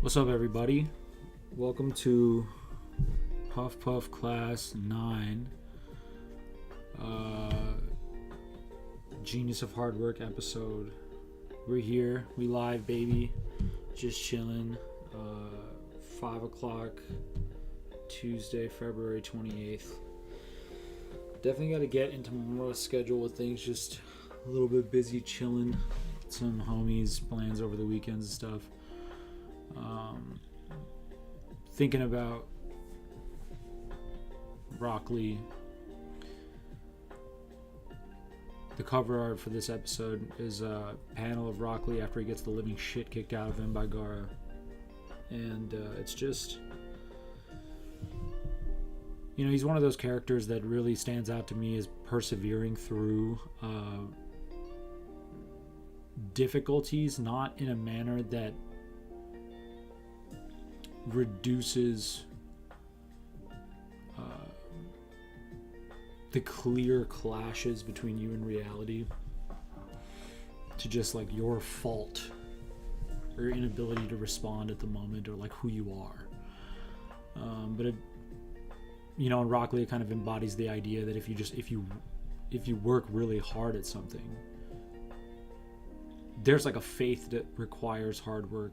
What's up, everybody? Welcome to Puff Puff Class 9, Genius of Hard Work episode. We're here, we live, baby, just chilling. 5 o'clock, Tuesday, February 28th. Definitely got to get into more schedule with things, just a little bit busy chilling. Some homies, plans over the weekends and stuff. Thinking about Rock Lee. The cover art for this episode is a panel of Rock Lee after he gets the living shit kicked out of him by Gaara. And it's just, he's one of those characters that really stands out to me as persevering through difficulties, not in a manner that reduces the clear clashes between you and reality to just like your fault or your inability to respond at the moment, or like who you are. But it, and Rock Lee kind of embodies the idea that if you work really hard at something, there's like a faith that requires hard work.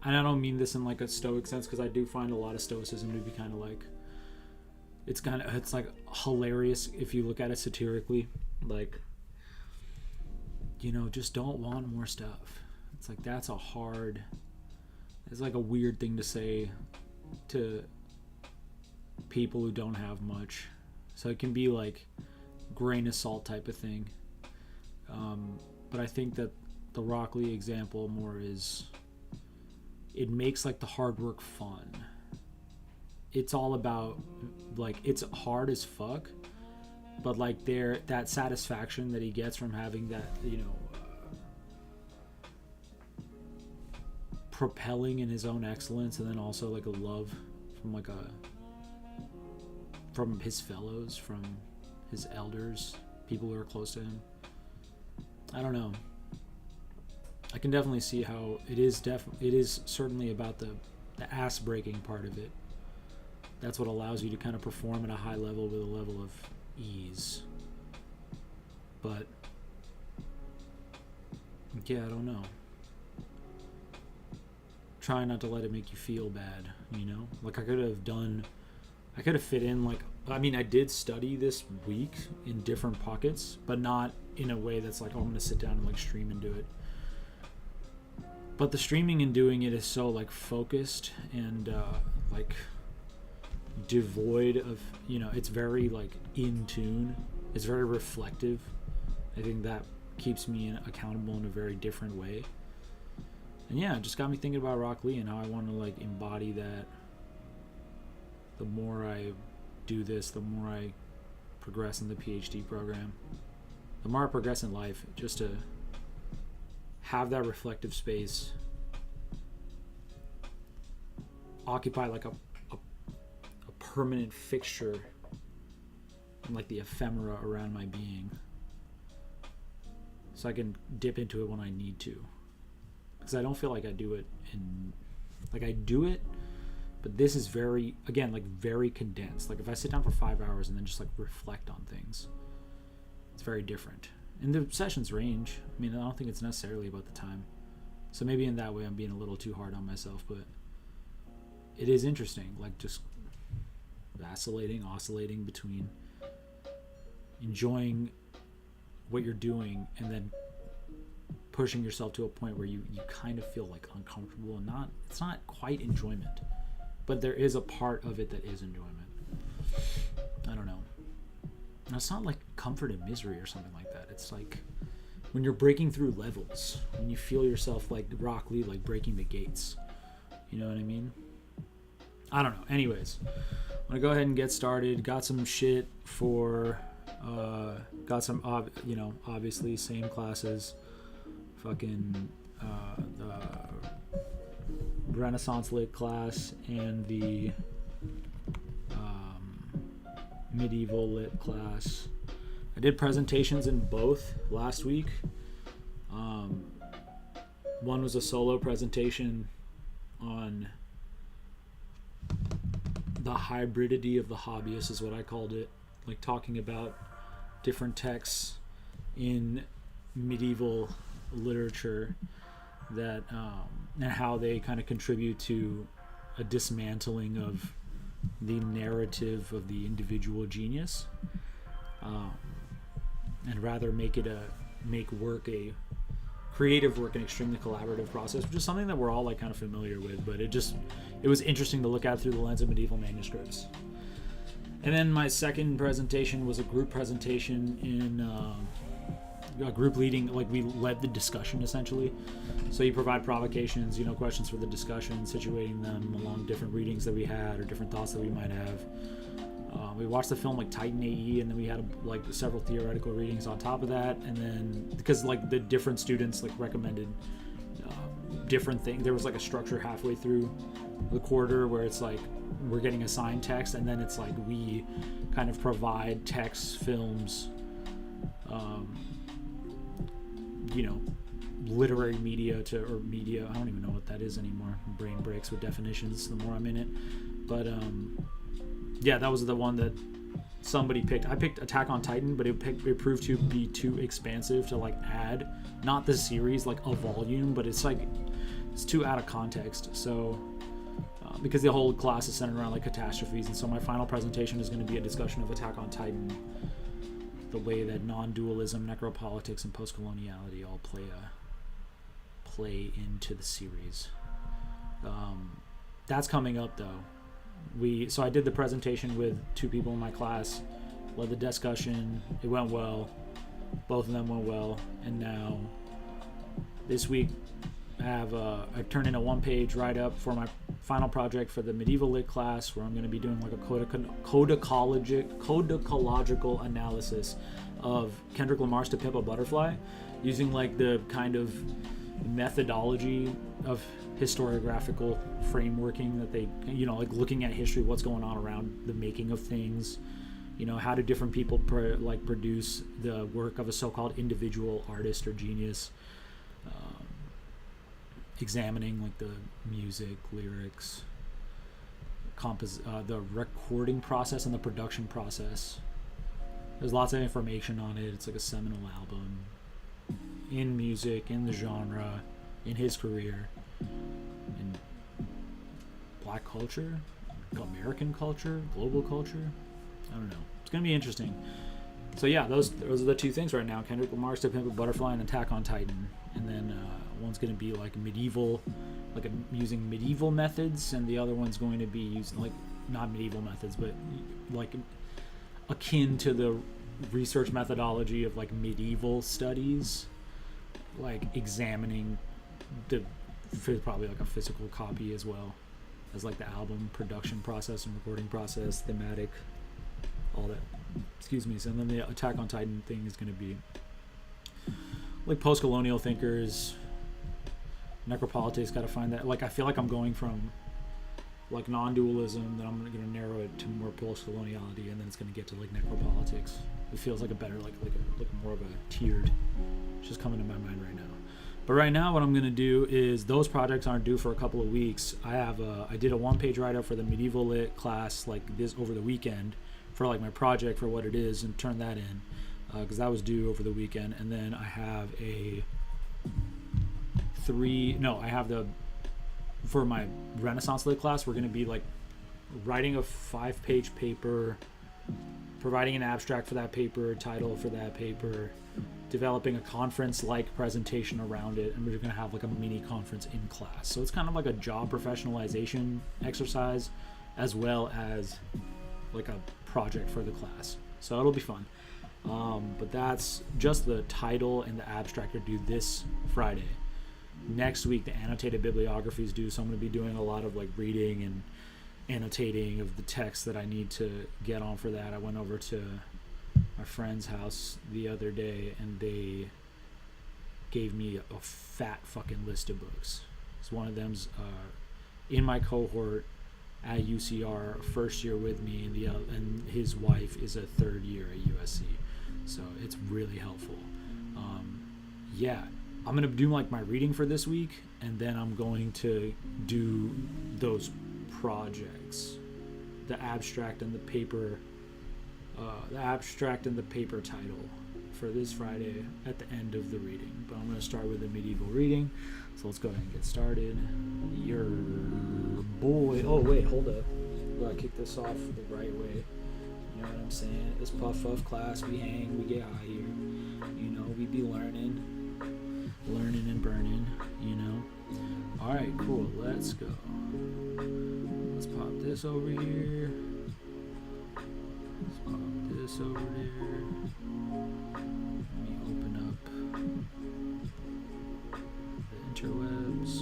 And I don't mean this in like a stoic sense, because I do find a lot of stoicism to be kind of like, it's like hilarious if you look at it satirically, like, just don't want more stuff. It's like, it's like a weird thing to say to people who don't have much. So it can be like grain of salt type of thing. But I think that the Rock Lee example more is, it makes like the hard work fun. It's all about like, it's hard as fuck, but like that satisfaction that he gets from having that, propelling in his own excellence, and then also like a love from his fellows, from his elders, people who are close to him. I don't know. I can definitely see how it is certainly about the ass breaking part of it. That's what allows you to kind of perform at a high level with a level of ease. But yeah, I don't know. Try not to let it make you feel bad, Like I could have fit in I did study this week in different pockets, but not in a way that's like, oh, I'm going to sit down and like stream and do it. But the streaming and doing it is so like focused and like devoid of, it's very like in tune. It's very reflective. I think that keeps me accountable in a very different way. And yeah, it just got me thinking about Rock Lee and how I want to like embody that. The more I do this, the more I progress in the PhD program. The more I progress in life, just to have that reflective space, occupy like a permanent fixture in like the ephemera around my being, so I can dip into it when I need to, because I don't feel like I do it I do it, but this is very condensed. Like if I sit down for 5 hours and then just like reflect on things, it's very different. And the sessions range. I don't think it's necessarily about the time. So maybe in that way I'm being a little too hard on myself, but it is interesting, like just oscillating between enjoying what you're doing and then pushing yourself to a point where you kind of feel like uncomfortable, and it's not quite enjoyment, but there is a part of it that is enjoyment. I don't know. And it's not like comfort and misery or something like that. It's like when you're breaking through levels, when you feel yourself like Rock Lee, like breaking the gates. You know what I mean? I don't know. Anyways, I'm gonna go ahead and get started. Got some shit for, obviously same classes. Fucking the Renaissance Lit class and the medieval lit class. I did presentations in both last week. One was a solo presentation on the hybridity of the hobbyist is what I called it, like talking about different texts in medieval literature that and how they kind of contribute to a dismantling of the narrative of the individual genius, and rather make creative work an extremely collaborative process, which is something that we're all like kind of familiar with, but it was interesting to look at through the lens of medieval manuscripts. And then my second presentation was a group presentation in a group leading, like we led the discussion essentially. So you provide provocations, questions for the discussion, situating them along different readings that we had or different thoughts that we might have. We watched the film like Titan AE, and then we had like several theoretical readings on top of that. And then because like the different students like recommended different things, there was like a structure halfway through the quarter where it's like we're getting assigned text, and then it's like we kind of provide texts, films, literary media or media. I don't even know what that is anymore. My brain breaks with definitions the more I'm in it. But yeah, that was the one that somebody picked. I picked Attack on Titan, but it proved to be too expansive to like add, not the series, like a volume, but it's too out of context. So because the whole class is centered around like catastrophes, and so my final presentation is going to be a discussion of Attack on Titan, the way that non-dualism, necropolitics, and post-coloniality all play into the series. That's coming up though. So I did the presentation with two people in my class, led the discussion. It went well. Both of them went well. And now this week I've turned in a one-page write-up for my final project for the medieval lit class, where I'm going to be doing like a codicological analysis of Kendrick Lamar's To Pimp a Butterfly, using like the kind of methodology of historiographical frameworking that they, like looking at history, what's going on around the making of things, how do different people produce the work of a so-called individual artist or genius, examining like the music, lyrics, the recording process and the production process. There's lots of information on it. It's like a seminal album in music, in the genre, in his career, in black culture, American culture, global culture. I don't know. It's gonna be interesting. So yeah, those are the two things right now: Kendrick Lamar's To Pimp a Butterfly and Attack on Titan. And then one's gonna be like medieval, using medieval methods, and the other one's going to be using like not medieval methods, but like akin to the research methodology of like medieval studies, like examining probably like a physical copy as well as like the album production process and recording process, thematic, all that. Excuse me. So then the Attack on Titan thing is going to be like post-colonial thinkers, necropolitics. Got to find that. Like I feel like I'm going from like non-dualism, then I'm going to narrow it to more post-coloniality, and then it's going to get to like necropolitics. It feels like a better like more of a tiered. It's just coming to my mind right now. But right now, what I'm going to do is, those projects aren't due for a couple of weeks. I did a one-page write-up for the medieval lit class like this over the weekend for like my project for what it is, and turn that in because that was due over the weekend. And then I have for my Renaissance lit class, we're going to be like writing a 5-page paper, providing an abstract for that paper, title for that paper, developing a conference-like presentation around it, and we're going to have like a mini conference in class. So it's kind of like a job professionalization exercise as well as like a project for the class. So it'll be fun. But that's just the title and the abstract are due this Friday. Next week, the annotated bibliography is due, so I'm going to be doing a lot of like reading and annotating of the text that I need to get on for that. I went over to my friend's house the other day, and they gave me a fat fucking list of books. So one of them's in my cohort at UCR, first year with me, and his wife is a third year at USC. So it's really helpful. Yeah, I'm gonna do like my reading for this week, and then I'm going to do those projects, the abstract and the paper title for this Friday at the end of the reading. But I'm going to start with a medieval reading, so let's go ahead and get started. Your boy, oh wait, hold up, gotta kick this off the right way. You know what I'm saying? It's Puff Puff class. We hang, we get high here. You know, we be learning and burning. You know. All right, cool. Let's go. Let's pop this over here. Let's pop this over there. Let me open up the interwebs.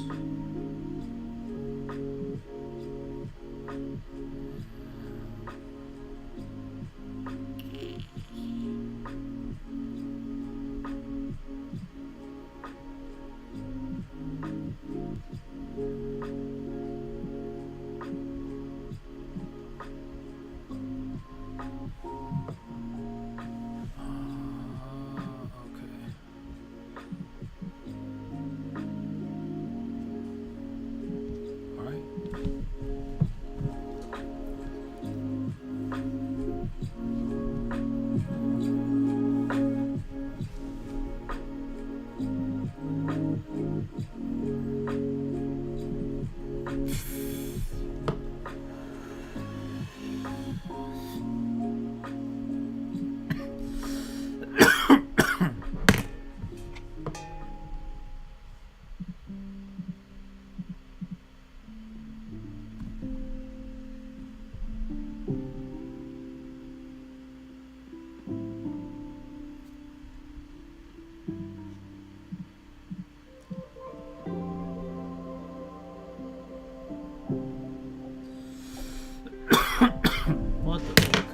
What the fuck?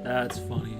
That's funny.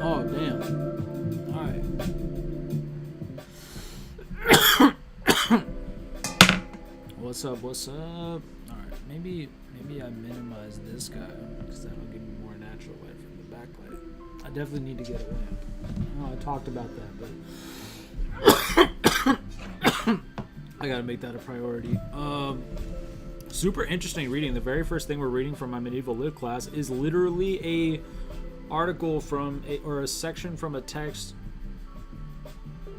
Oh damn. Alright. What's up? Alright, maybe I minimize this guy because that'll give me more natural light from the backlight. I definitely need to get a lamp. I talked about that, but I gotta make that a priority. Super interesting reading. The very first thing we're reading from my medieval lit class is literally a article from or a section from a text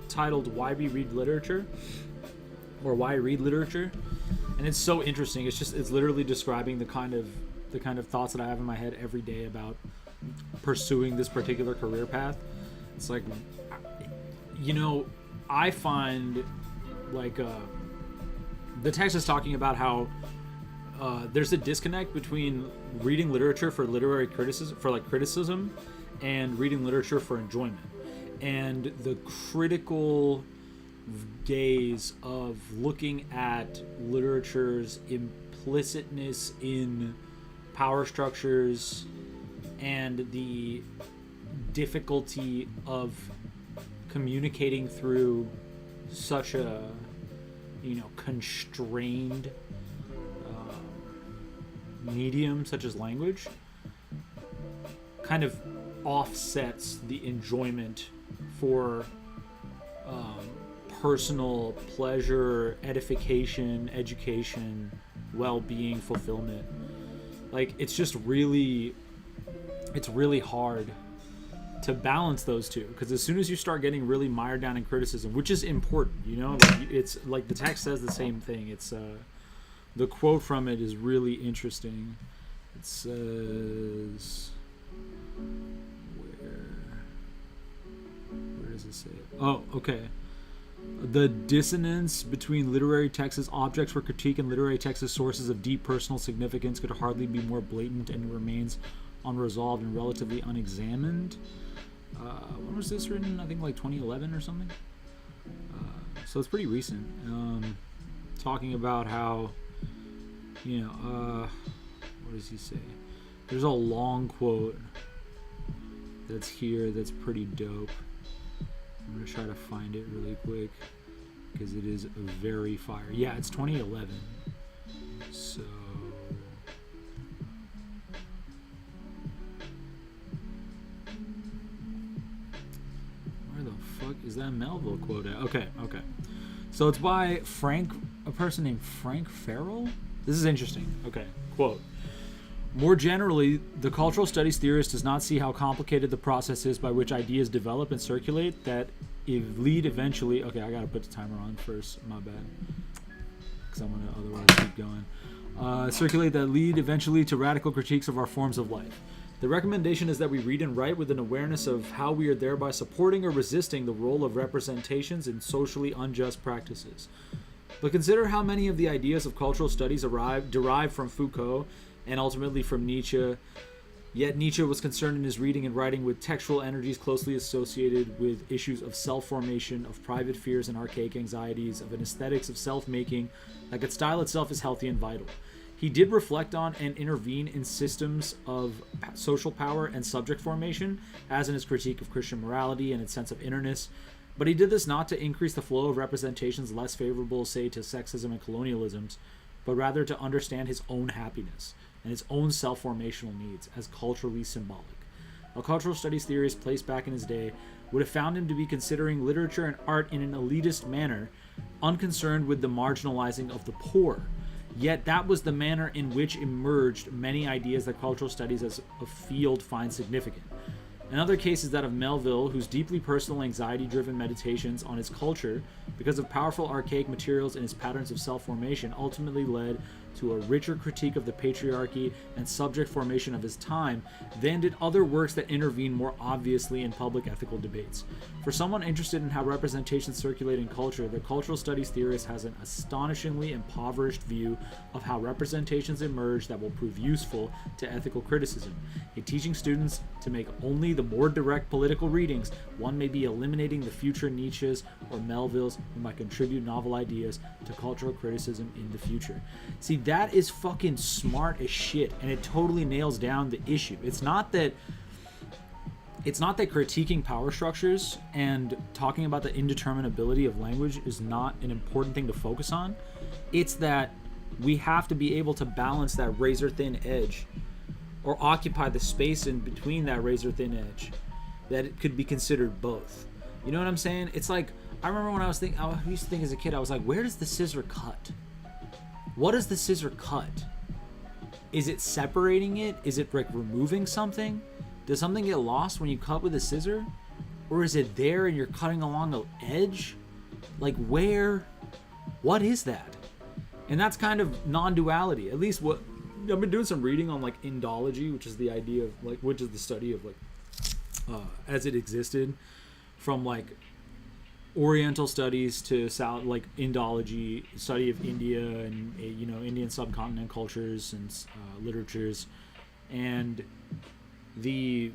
titled "Why We Read Literature" or "Why Read Literature," and it's so interesting. It's literally describing the kind of thoughts that I have in my head every day about pursuing this particular career path. It's like, I find like the text is talking about how there's a disconnect between reading literature for literary criticism and reading literature for enjoyment, and the critical gaze of looking at literature's implicitness in power structures and the difficulty of communicating through such a constrained medium such as language kind of offsets the enjoyment for personal pleasure, edification, education, well-being, fulfillment. Like, it's really hard to balance those two, because as soon as you start getting really mired down in criticism, which is important, it's like the text says the same thing. It's the quote from it is really interesting. It says, where does it say it? Oh, okay. The dissonance between literary text's objects for critique and literary text's sources of deep personal significance could hardly be more blatant, and remains unresolved and relatively unexamined. When was this written? I think like 2011 or something. So it's pretty recent. Talking about how, what does he say? There's a long quote that's here that's pretty dope. I'm going to try to find it really quick because it is very fire. Yeah, it's 2011. So where the fuck is that Melville quote at? Okay. So it's by a person named Frank Farrell. This is interesting. Okay, quote. More generally, the cultural studies theorist does not see how complicated the process is by which ideas develop and circulate that lead eventually... Okay, I gotta put the timer on first. My bad. Because I'm gonna otherwise keep going. Circulate that lead eventually to radical critiques of our forms of life. The recommendation is that we read and write with an awareness of how we are thereby supporting or resisting the role of representations in socially unjust practices. But consider how many of the ideas of cultural studies derive from Foucault and ultimately from Nietzsche. Yet Nietzsche was concerned in his reading and writing with textual energies closely associated with issues of self-formation, of private fears and archaic anxieties, of an aesthetics of self-making that could style itself as healthy and vital. He did reflect on and intervene in systems of social power and subject formation, as in his critique of Christian morality and its sense of innerness, but he did this not to increase the flow of representations less favorable, say, to sexism and colonialisms, but rather to understand his own happiness and his own self-formational needs as culturally symbolic. A cultural studies theorist placed back in his day would have found him to be considering literature and art in an elitist manner, unconcerned with the marginalizing of the poor. Yet that was the manner in which emerged many ideas that cultural studies as a field find significant. Another case is that of Melville, whose deeply personal anxiety-driven meditations on his culture, because of powerful archaic materials in his patterns of self-formation, ultimately led to a richer critique of the patriarchy and subject formation of his time than did other works that intervene more obviously in public ethical debates. For someone interested in how representations circulate in culture, the cultural studies theorist has an astonishingly impoverished view of how representations emerge that will prove useful to ethical criticism. In teaching students to make only the more direct political readings, one may be eliminating the future Nietzsche's or Melville's who might contribute novel ideas to cultural criticism in the future. See, that is fucking smart as shit, and it totally nails down the issue. It's not that critiquing power structures and talking about the indeterminability of language is not an important thing to focus on. It's that we have to be able to balance that razor thin edge, or occupy the space in between that razor thin edge, that it could be considered both. You know what I'm saying? It's like, I remember when I used to think as a kid, I was like, where does the scissor cut? What does the scissor cut? Is it separating it? Is it like removing something? Does something get lost when you cut with a scissor? Or is it there and you're cutting along the edge? Like where? What is that? And that's kind of non-duality. At least what I've been doing some reading on like Indology, which is the idea of like, which is the study of like as it existed from like Oriental studies to South, like Indology, study of India and Indian subcontinent cultures and literatures, and the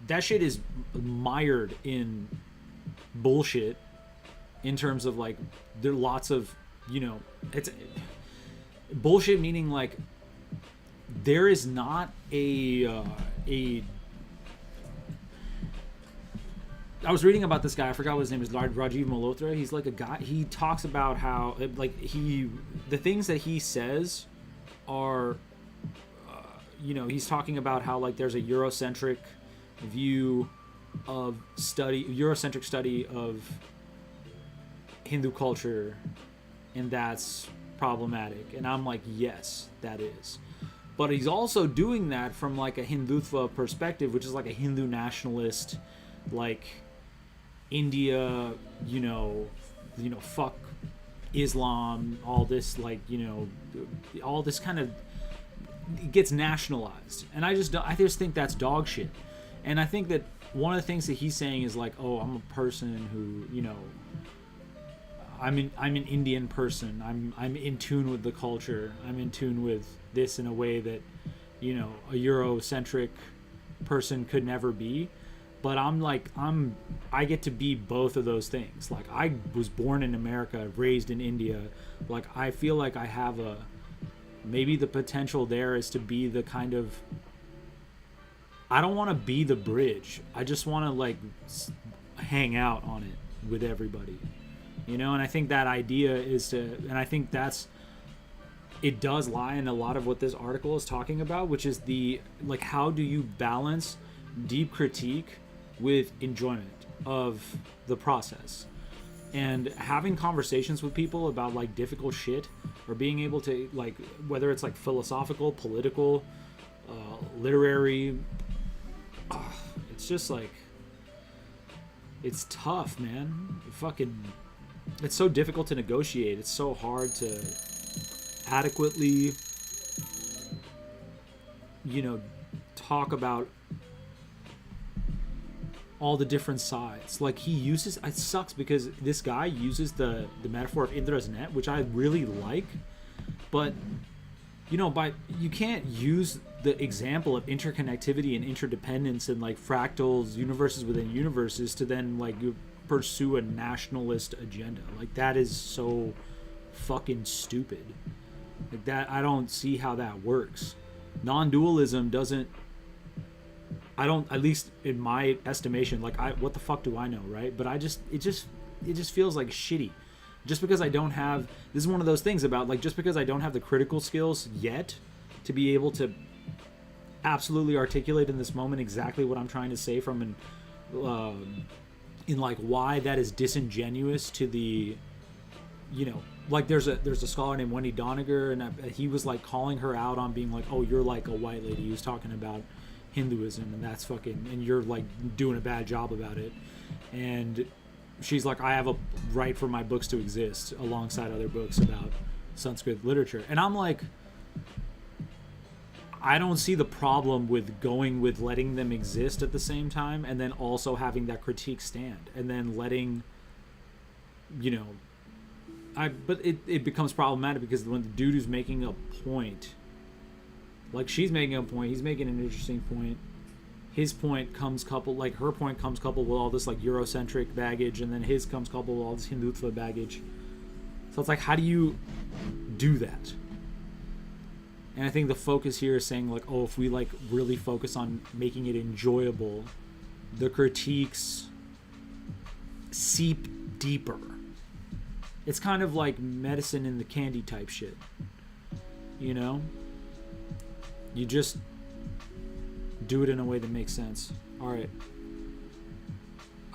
that shit is mired in bullshit in terms of like there are lots of it's bullshit, meaning like there is not a I was reading about this guy. I forgot what his name is. Rajiv Malhotra. He's like a guy. He talks about how like the things that he says are, he's talking about how like there's a Eurocentric study of Hindu culture, and that's problematic. And I'm like, yes, that is. But he's also doing that from like a Hindutva perspective, which is like a Hindu nationalist, like India, fuck Islam, all this like, all this kind of gets nationalized. And I just think that's dog shit. And I think that one of the things that he's saying is like, oh, I'm a person who, I'm an Indian person. I'm in tune with the culture. I'm in tune with this in a way that, a Eurocentric person could never be. But I get to be both of those things. Like I was born in America, raised in India. Like I feel like I have maybe the potential there is to be the kind of, I don't want to be the bridge. I just want to like hang out on it with everybody. And I think that idea is and I think it does lie in a lot of what this article is talking about, which is like, how do you balance deep critique with enjoyment of the process, and having conversations with people about like difficult shit, or being able to like, whether it's like philosophical, political, literary, it's just like, it's tough, man. It's so difficult to negotiate. It's so hard to adequately, talk about all the different sides. Like it sucks because this guy uses the metaphor of Indra's net, which I really like, but by you can't use the example of interconnectivity and interdependence and like fractals, universes within universes, to then like you pursue a nationalist agenda. Like that is so fucking stupid. Like that, I don't see how that works. Non-dualism doesn't. I don't, at least in my estimation. Like what the fuck do I know, right? But it just feels like shitty. Just because I don't have, this is one of those things about like, just because I don't have the critical skills yet to be able to absolutely articulate in this moment exactly what I'm trying to say from an in like why that is disingenuous to the, like there's a scholar named Wendy Doniger, and he was like calling her out on being like, oh, you're like a white lady. He was talking about Hinduism, and that's fucking, and you're like doing a bad job about it. And she's like, I have a right for my books to exist alongside other books about Sanskrit literature. And I'm like, I don't see the problem with going with letting them exist at the same time, and then also having that critique stand, and then letting, but it becomes problematic because when the dude who's making a point, like she's making a point, he's making an interesting point. His point comes coupled, like her point comes coupled with all this like Eurocentric baggage, and then his comes coupled with all this Hindutva baggage. So it's like, how do you do that? And I think the focus here is saying like, oh, if we like really focus on making it enjoyable, the critiques seep deeper. It's kind of like medicine in the candy type shit. You just do it in a way that makes sense. Alright.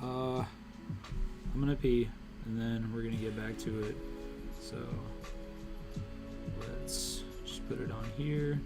I'm gonna pee, and then we're gonna get back to it. So let's just put it on here.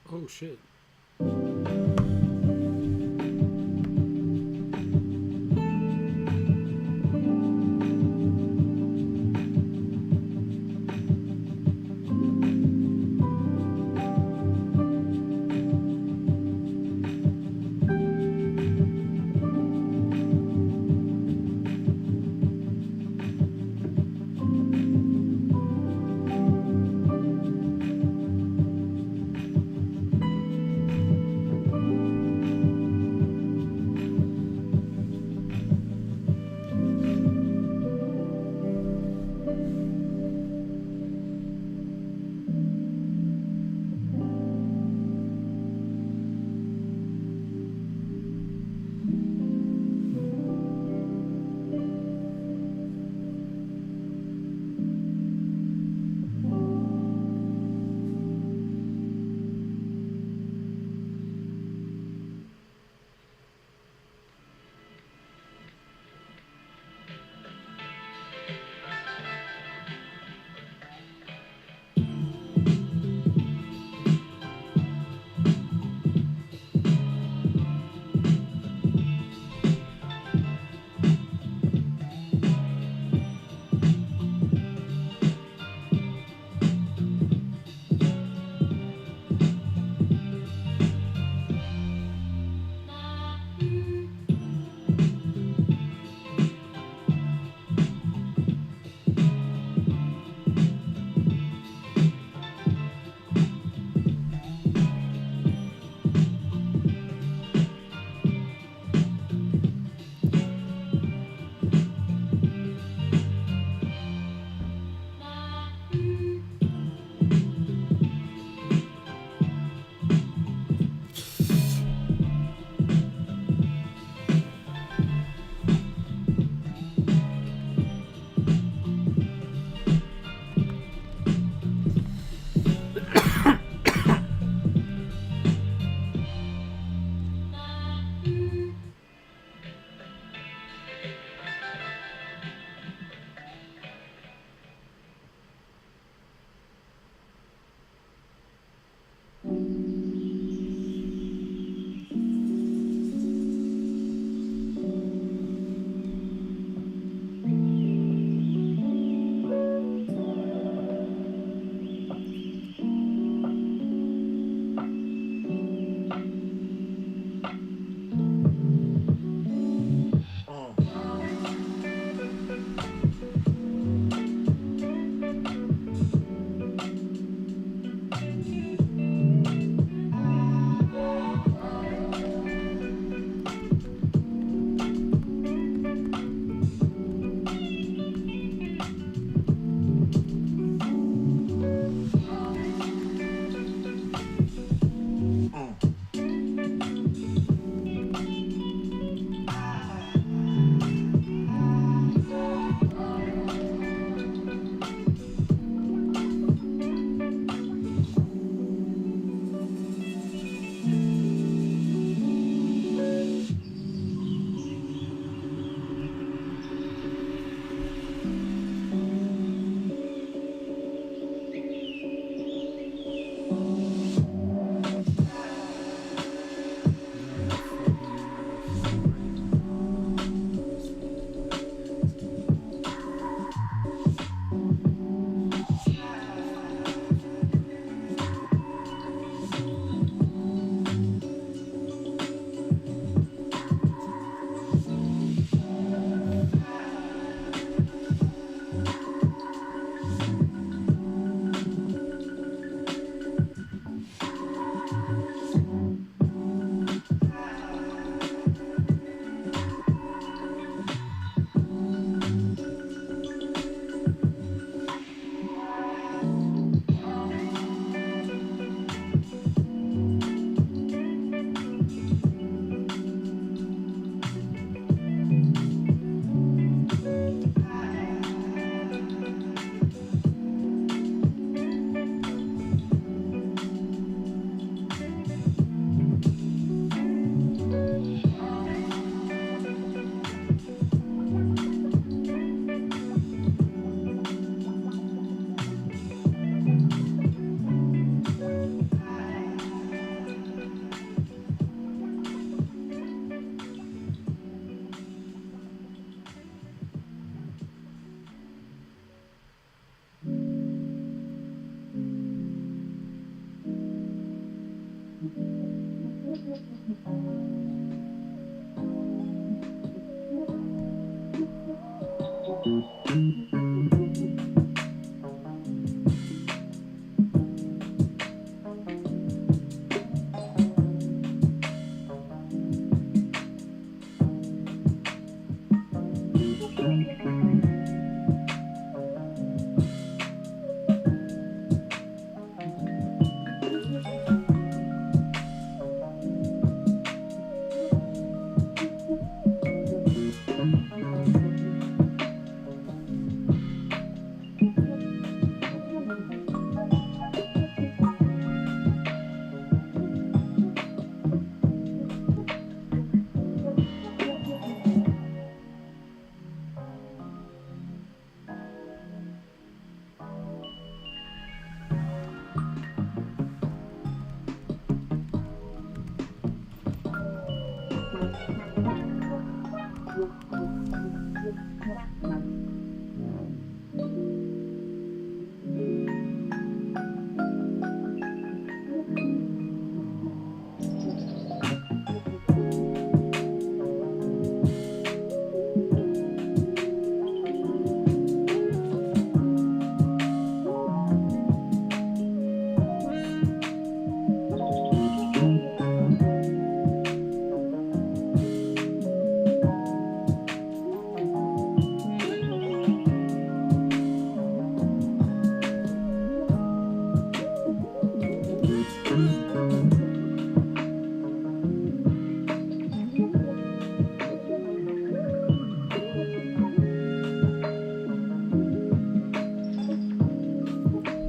Oh shit.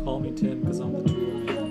Call me Tim because I'm the tool man.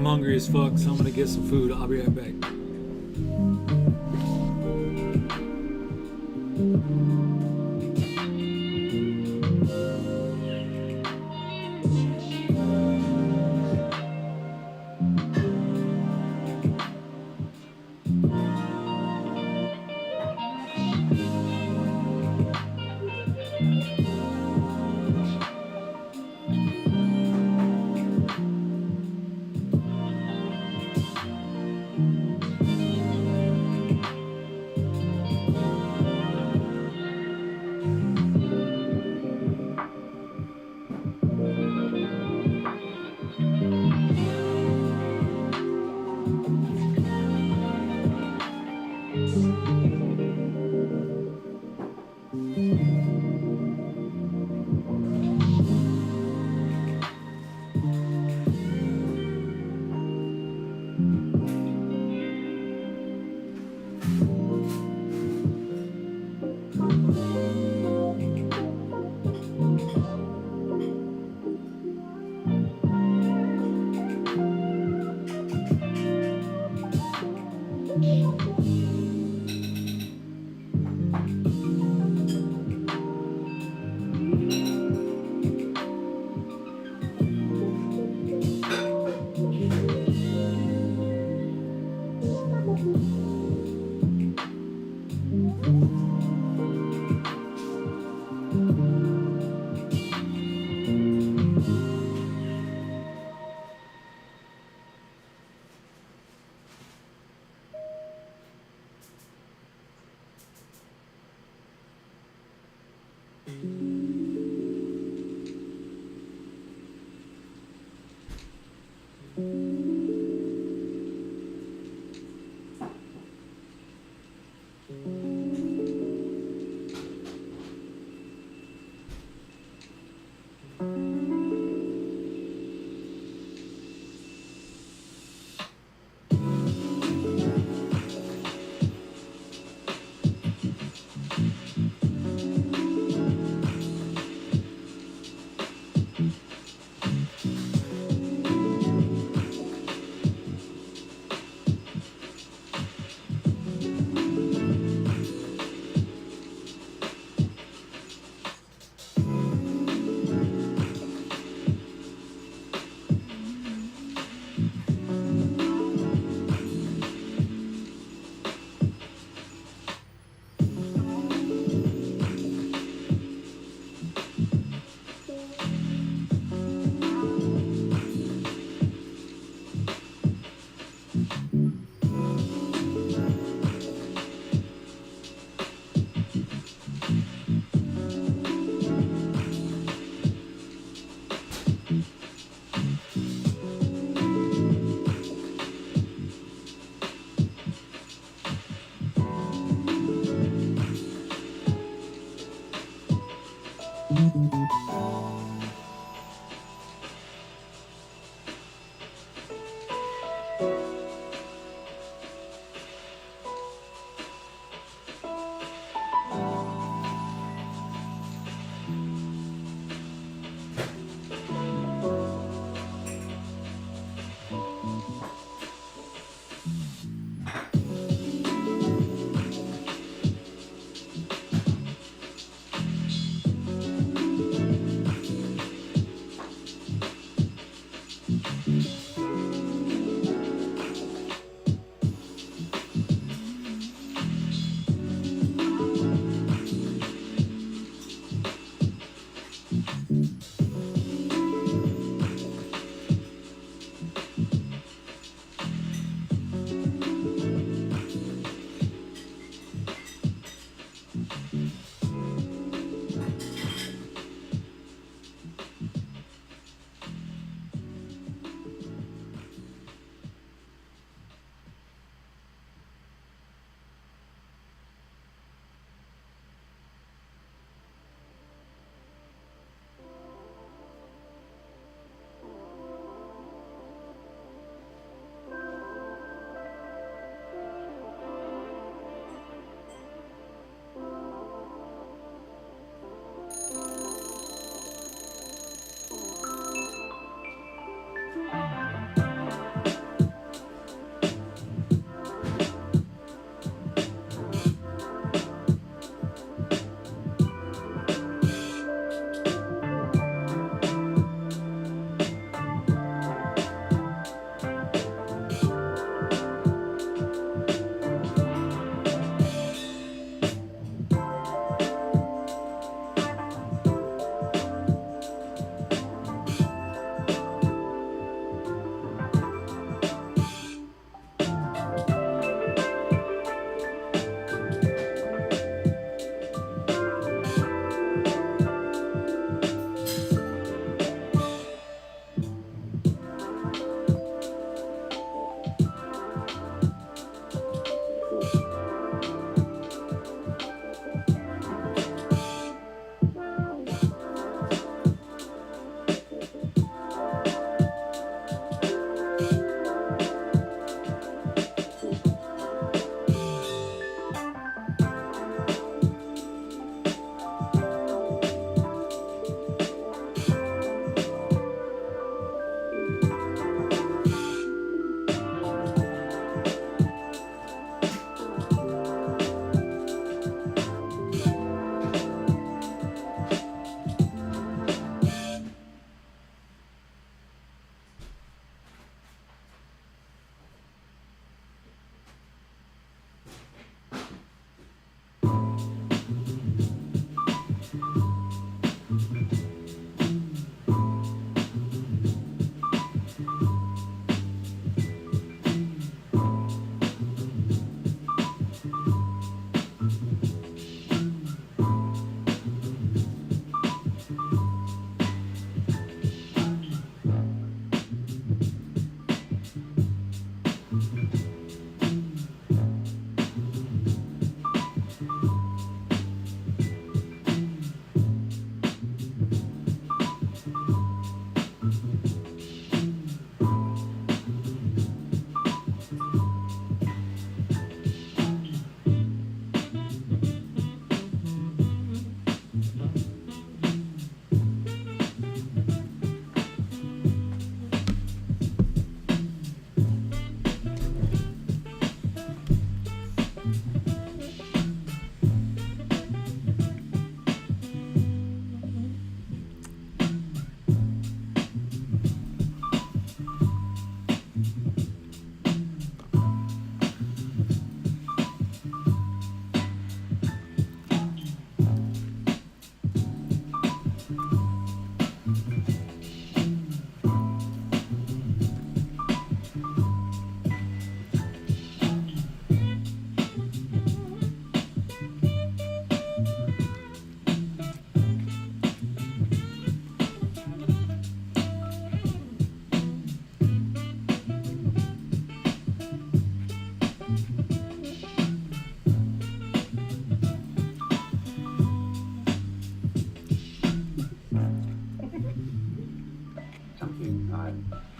I'm hungry as fuck, so I'm gonna get some food. I'll be right back.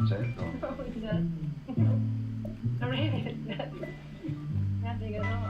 Certo. Non è niente che no.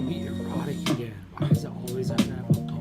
be erotic again? Why does it always have to have a boner?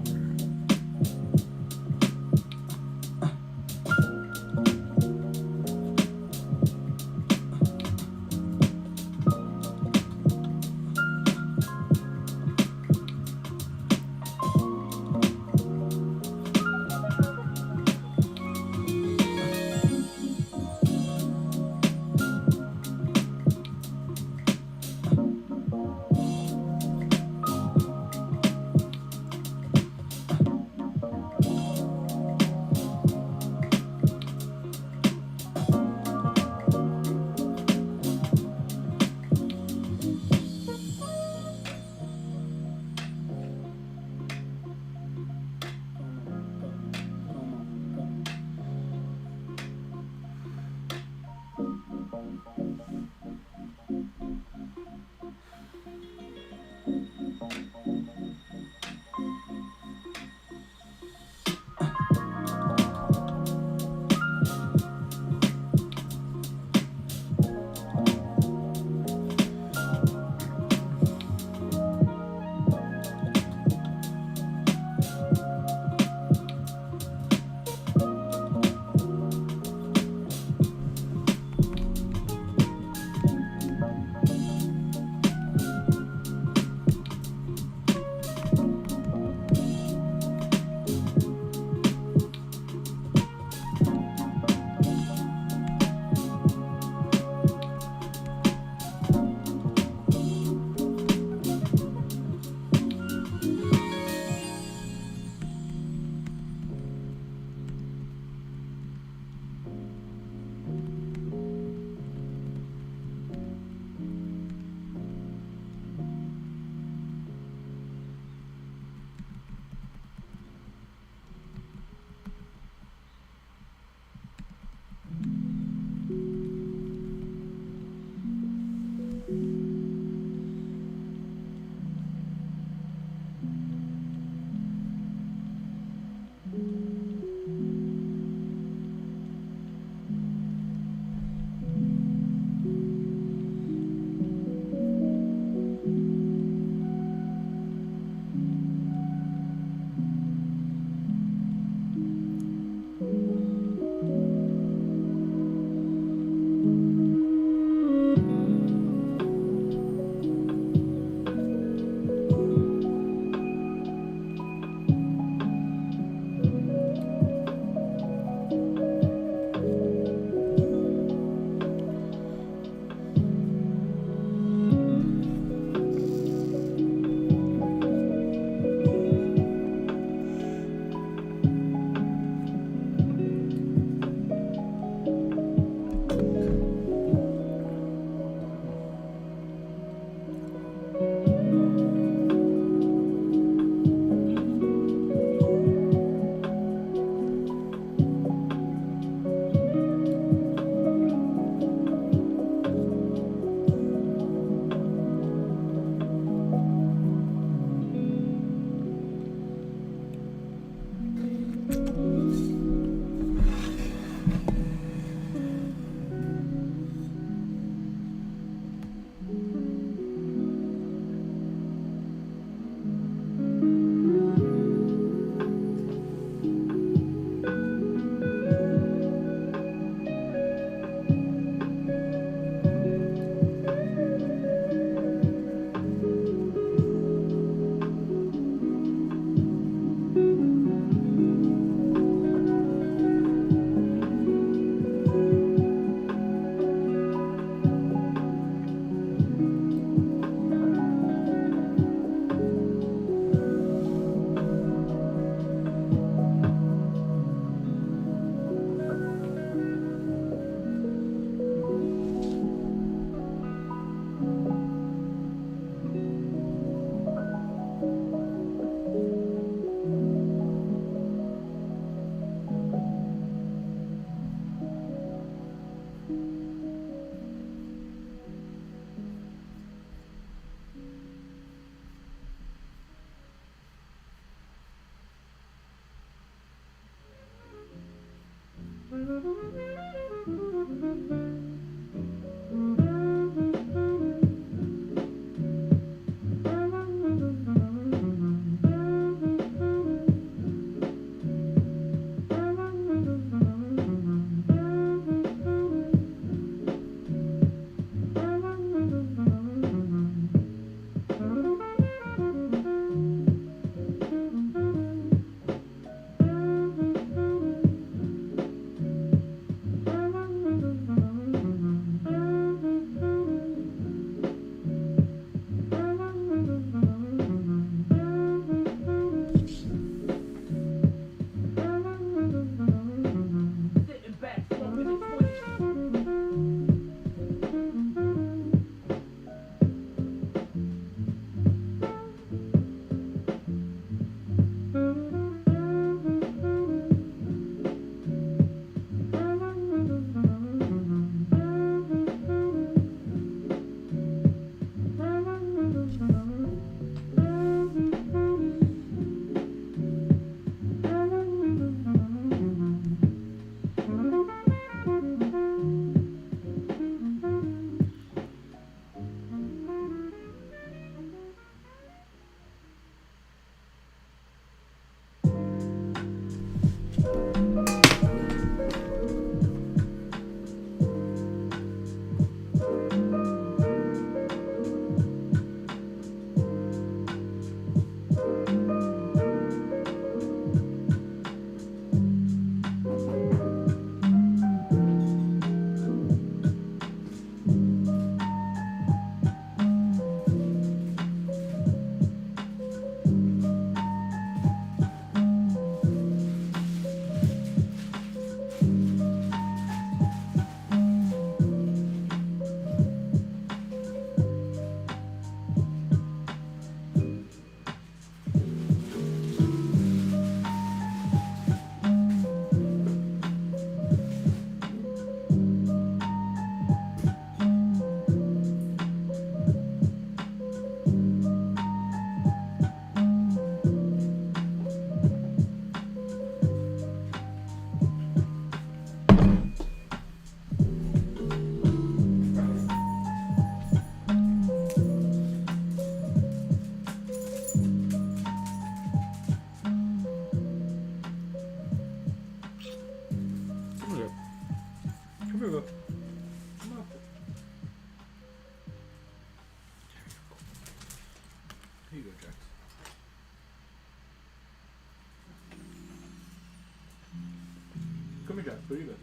Come here, Jack. What are you doing?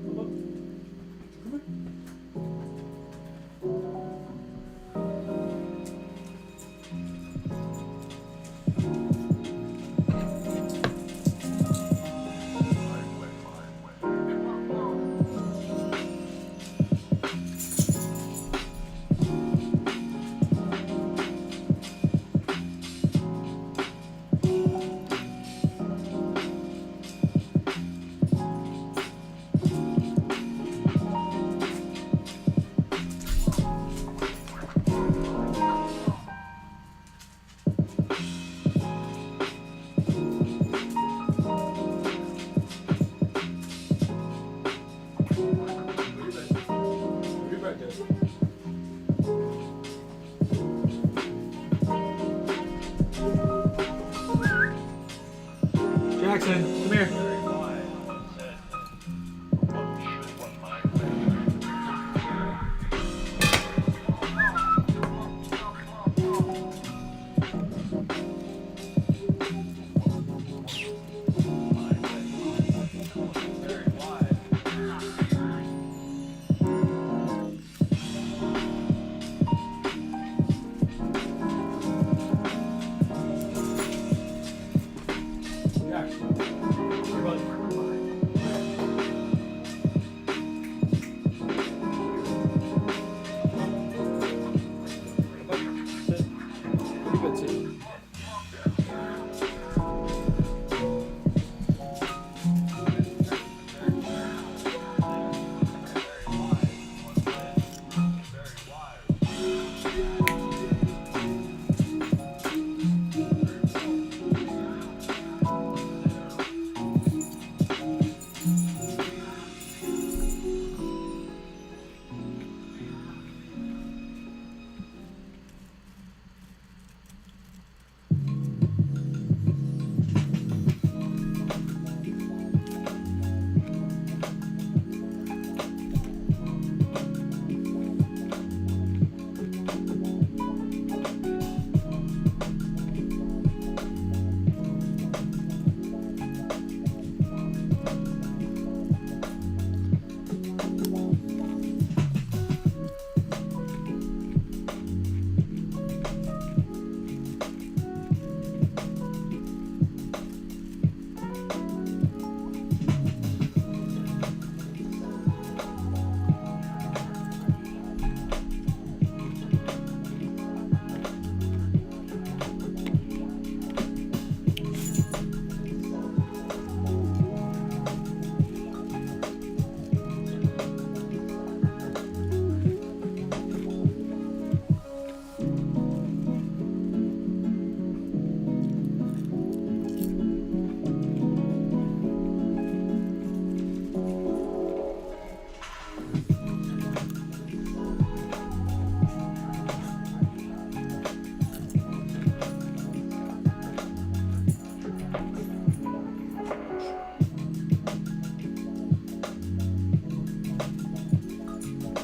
Come up. Come here. Jackson, come here.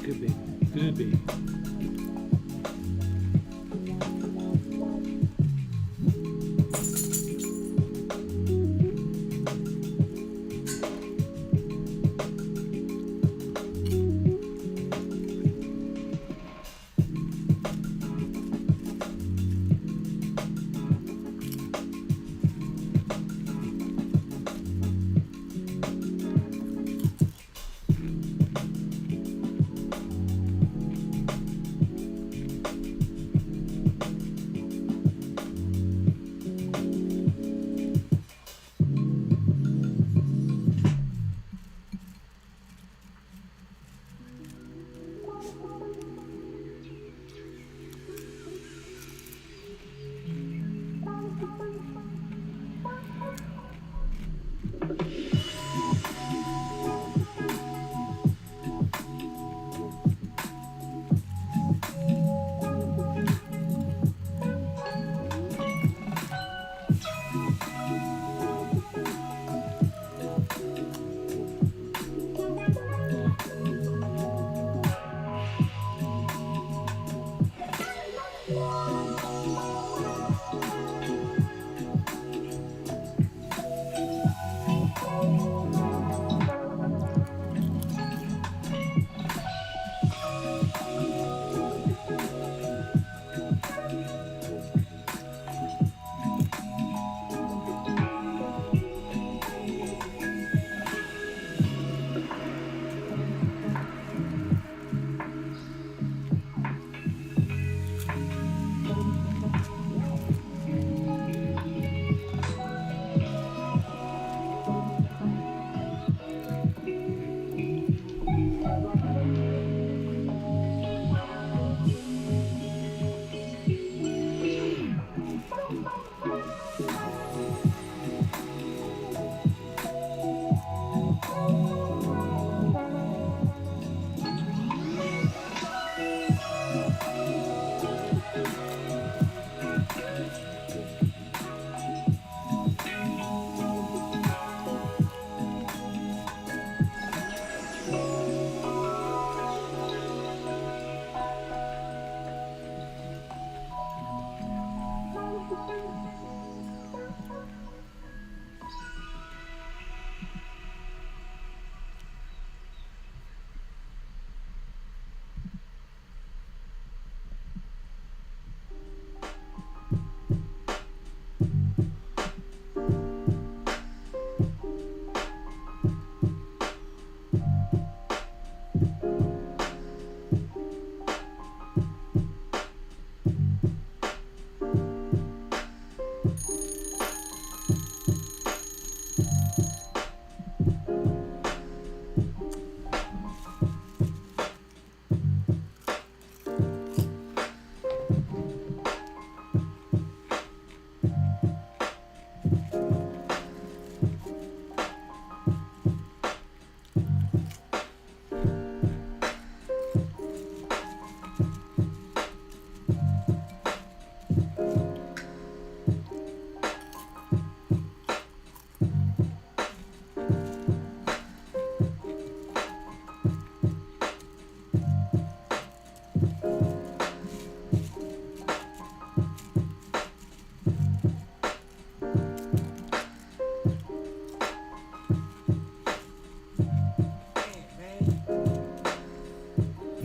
Good baby. Good baby.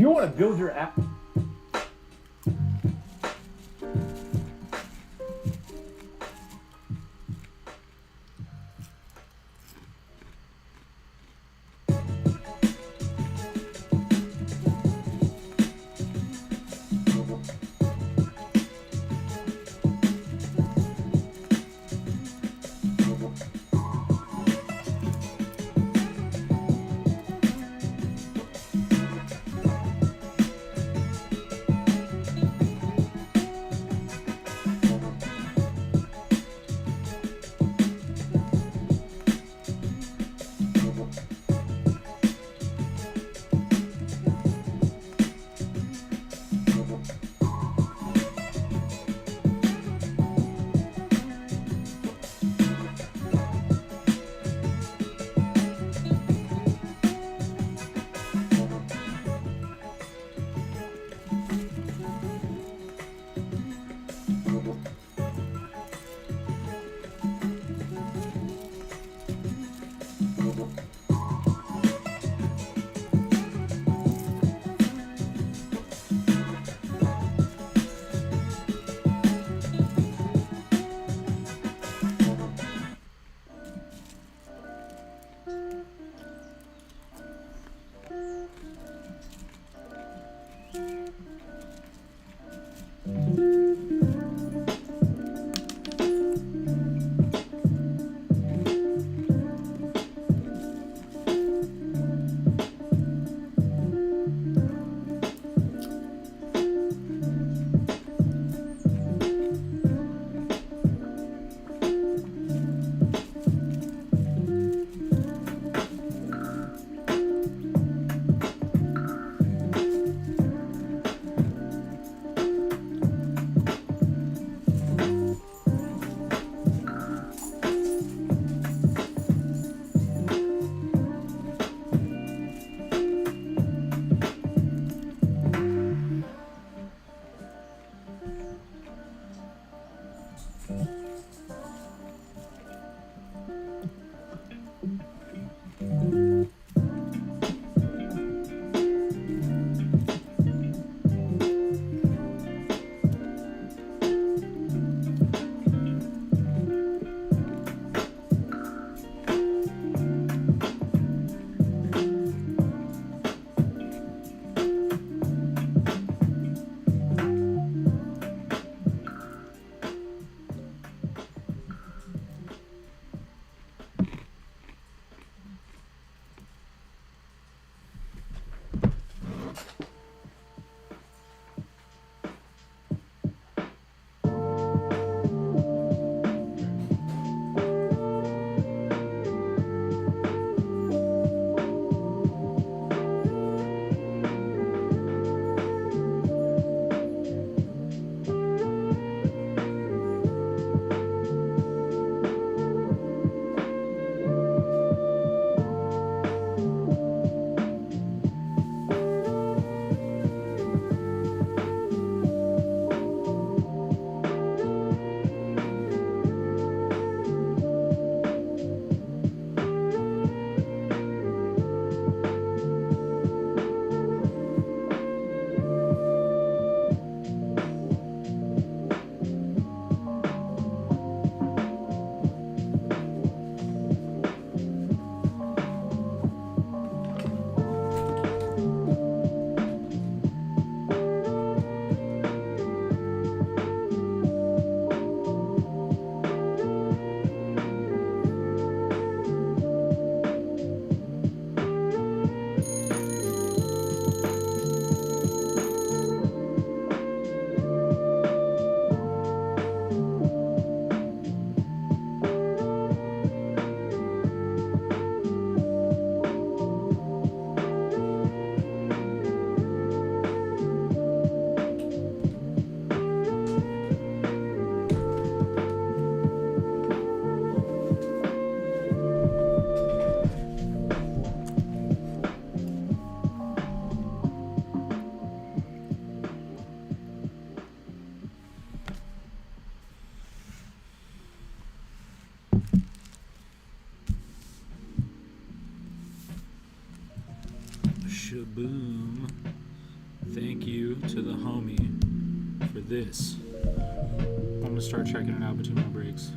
you want to build your app. Shaboom. Thank you to the homie for this. I'm gonna start checking it out between my breaks.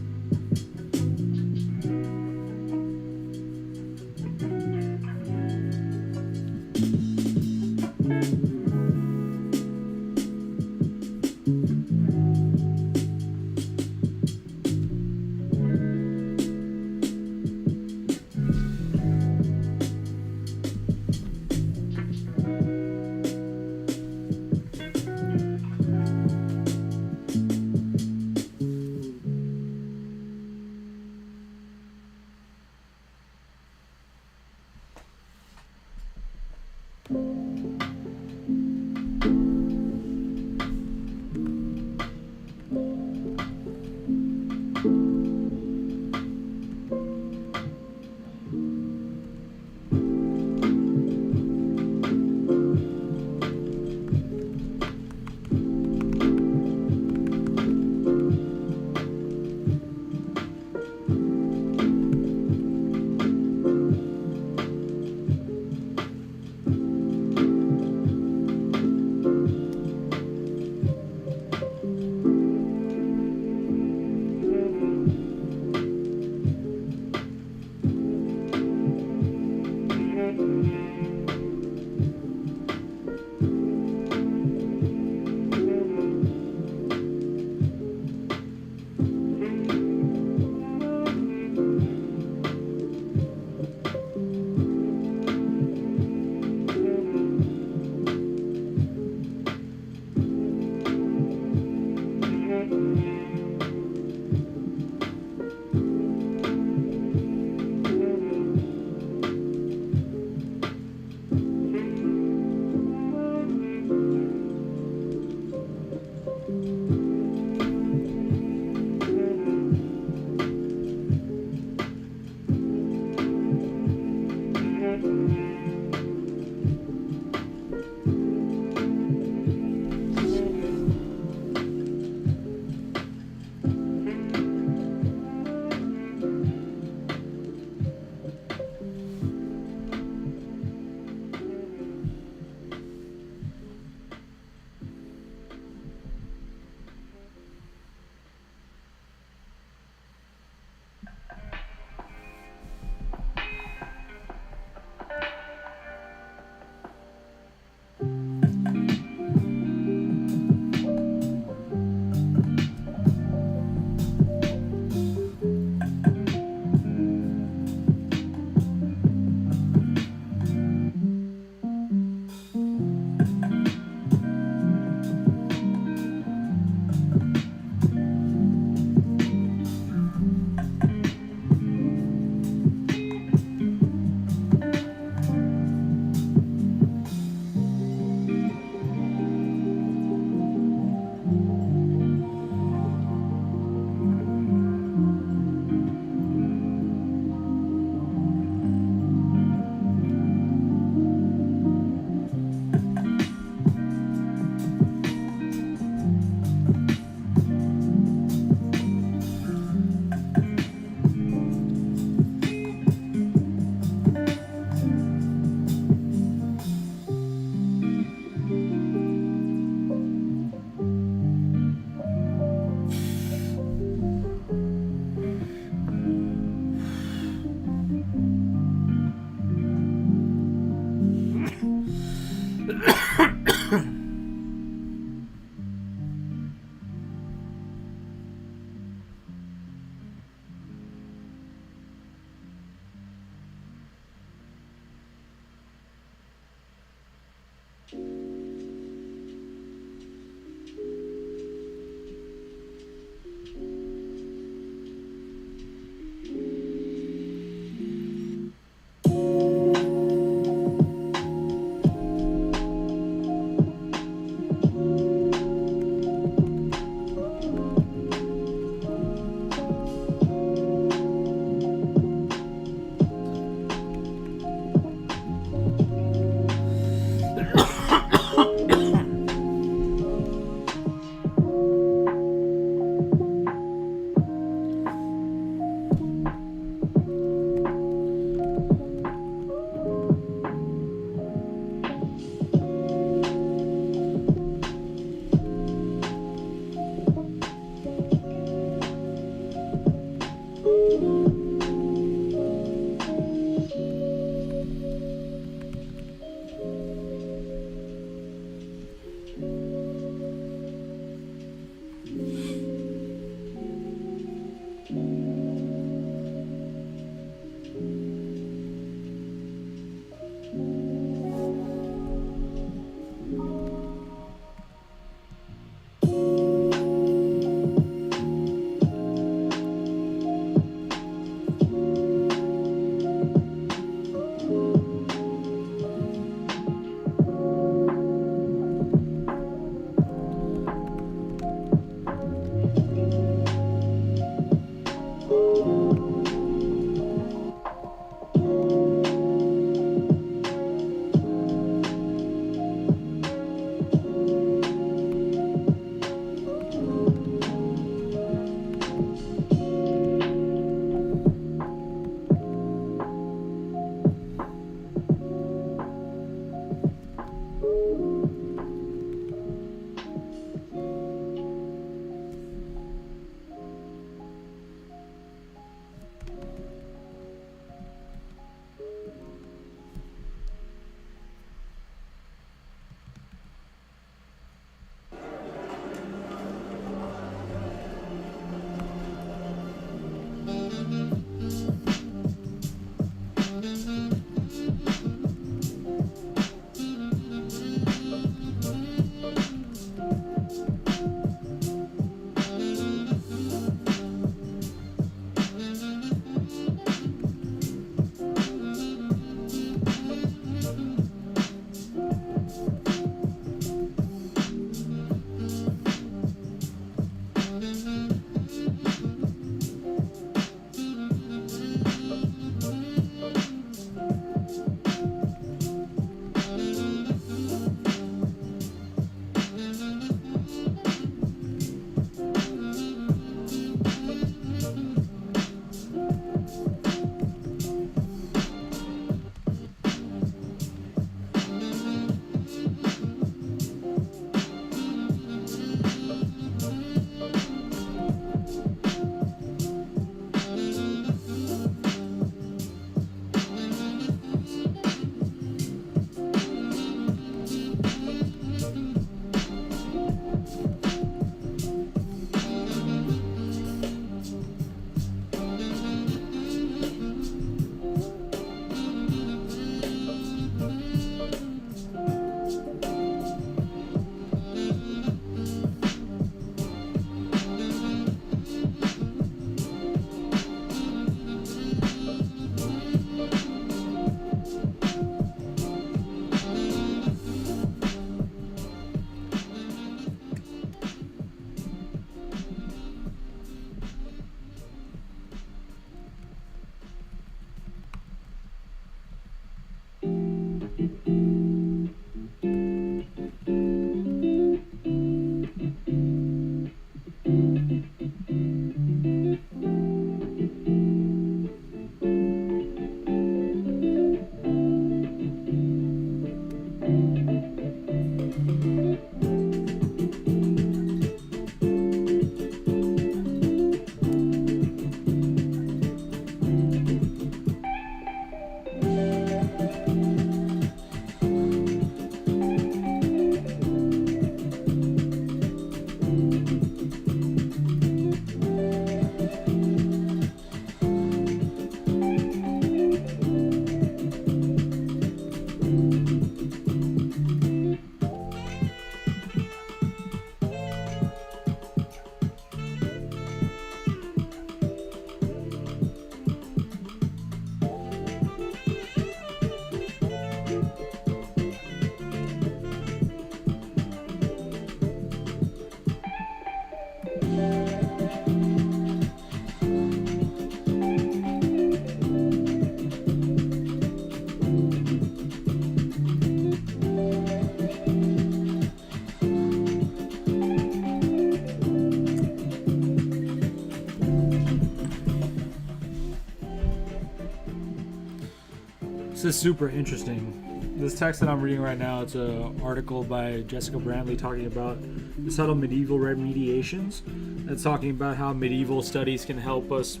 This is super interesting. This text that I'm reading right now, it's an article by Jessica Brantley talking about the subtle medieval remediations. It's talking about how medieval studies can help us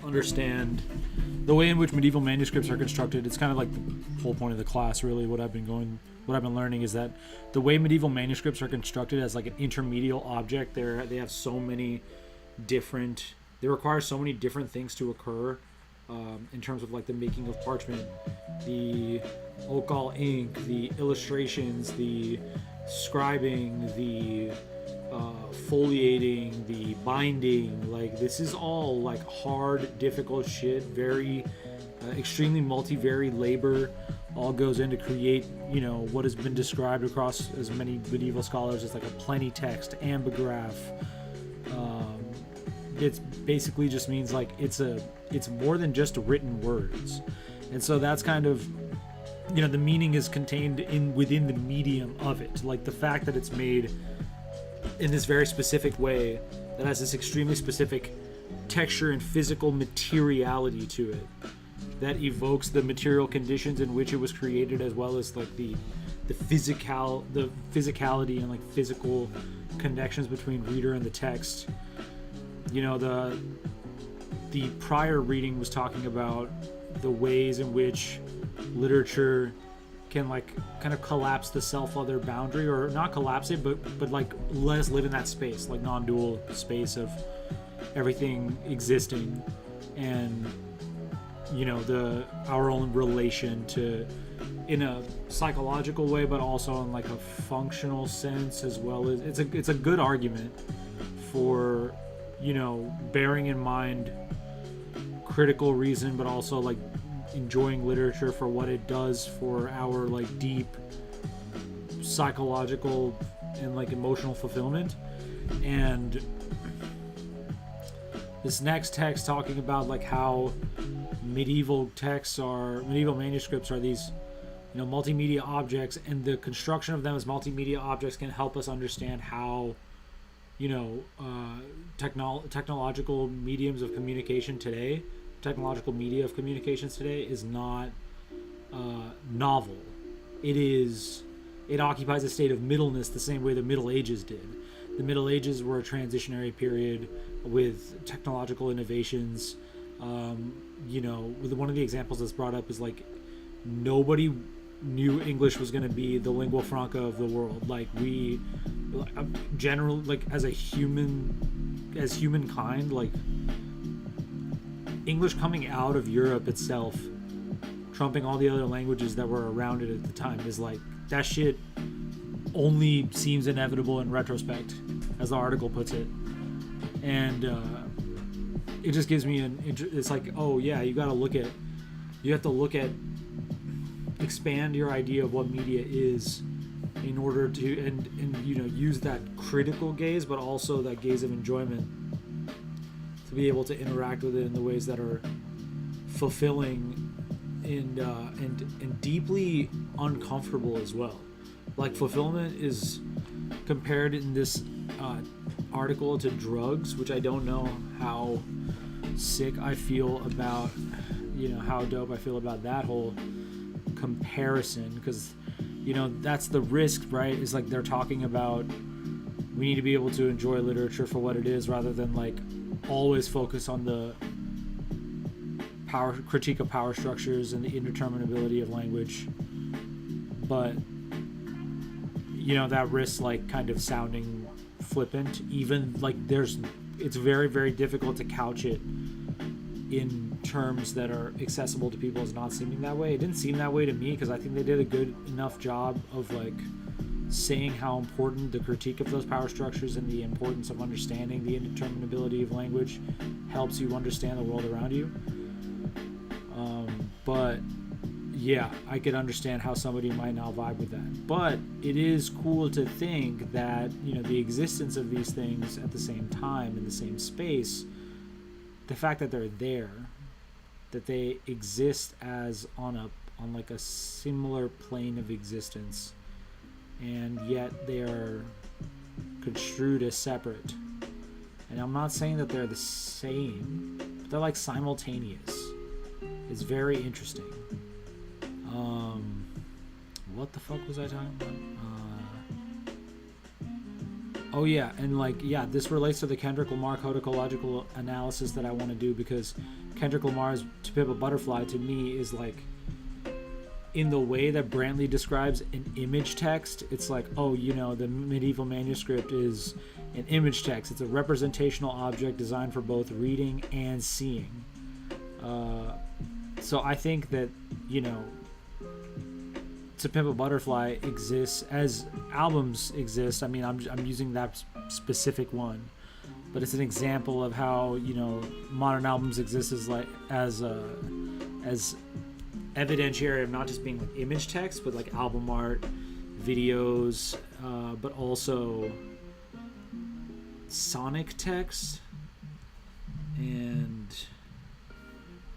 understand the way in which medieval manuscripts are constructed. It's kind of like the whole point of the class, really. What I've been learning is that the way medieval manuscripts are constructed as like an intermediate object, they have so many different. They require so many different things to occur. In terms of like the making of parchment, the alcohol ink, the illustrations, the scribing, the foliating, the binding, like this is all like hard, difficult shit, very extremely multivariate labor all goes in to create, you know, what has been described across as many medieval scholars as like a plentytext, ambigraph. It's basically just means like it's more than just written words, and so that's kind of, you know, the meaning is contained within the medium of it, like the fact that it's made in this very specific way that has this extremely specific texture and physical materiality to it that evokes the material conditions in which it was created, as well as like the physicality and like physical connections between reader and the text. You know, the prior reading was talking about the ways in which literature can like kind of collapse the self-other boundary, or not collapse it, but like let us live in that space, like non-dual space of everything existing, and you know, our own relation to, in a psychological way, but also in like a functional sense as well. As it's a good argument for, you know, bearing in mind critical reason, but also like enjoying literature for what it does for our like deep psychological and like emotional fulfillment. And this next text talking about like how medieval manuscripts are these, you know, multimedia objects, and the construction of them as multimedia objects can help us understand how, you know, technological mediums of communication today, technological media of communications today is not novel. It occupies a state of middleness the same way the Middle Ages did. The Middle Ages were a transitionary period with technological innovations. You know, one of the examples that's brought up is like nobody knew English was going to be the lingua franca of the world. Like we generally, like as humankind, like English coming out of Europe itself, trumping all the other languages that were around it at the time, is like, that shit only seems inevitable in retrospect, as the article puts it. And it just gives me it's like, oh yeah, you have to look at expand your idea of what media is in order to and you know, use that critical gaze, but also that gaze of enjoyment, to be able to interact with it in the ways that are fulfilling and deeply uncomfortable as well. Like fulfillment is compared in this article to drugs, which I don't know how sick I feel about, you know, how dope I feel about that whole comparison, because, you know, that's the risk, right? Is like they're talking about we need to be able to enjoy literature for what it is, rather than like always focus on the critique of power structures and the indeterminability of language. But, you know, that risks like kind of sounding flippant, even like it's very, very difficult to couch it in terms that are accessible to people as not seeming that way. It didn't seem that way to me, because I think they did a good enough job of like saying how important the critique of those power structures and the importance of understanding the indeterminability of language helps you understand the world around you. But yeah, I could understand how somebody might not vibe with that. But it is cool to think that, you know, the existence of these things at the same time in the same space, the fact that they're there, that they exist as on like a similar plane of existence, and yet they are construed as separate. And I'm not saying that they're the same, but they're like simultaneous. It's very interesting. What the fuck was I talking about? Oh yeah, and like yeah, this relates to the Kendrick Lamar codicological analysis that I want to do, because Kendrick Lamar's "To Pimp a Butterfly" to me is like, in the way that Brantley describes an image text, it's like, oh, you know, the medieval manuscript is an image text. It's a representational object designed for both reading and seeing. So I think that, you know, "To Pimp a Butterfly" exists as albums exist. I mean, I'm using that specific one, but it's an example of how, you know, modern albums exist as like as evidentiary of not just being like image text, but like album art, videos, but also sonic text. And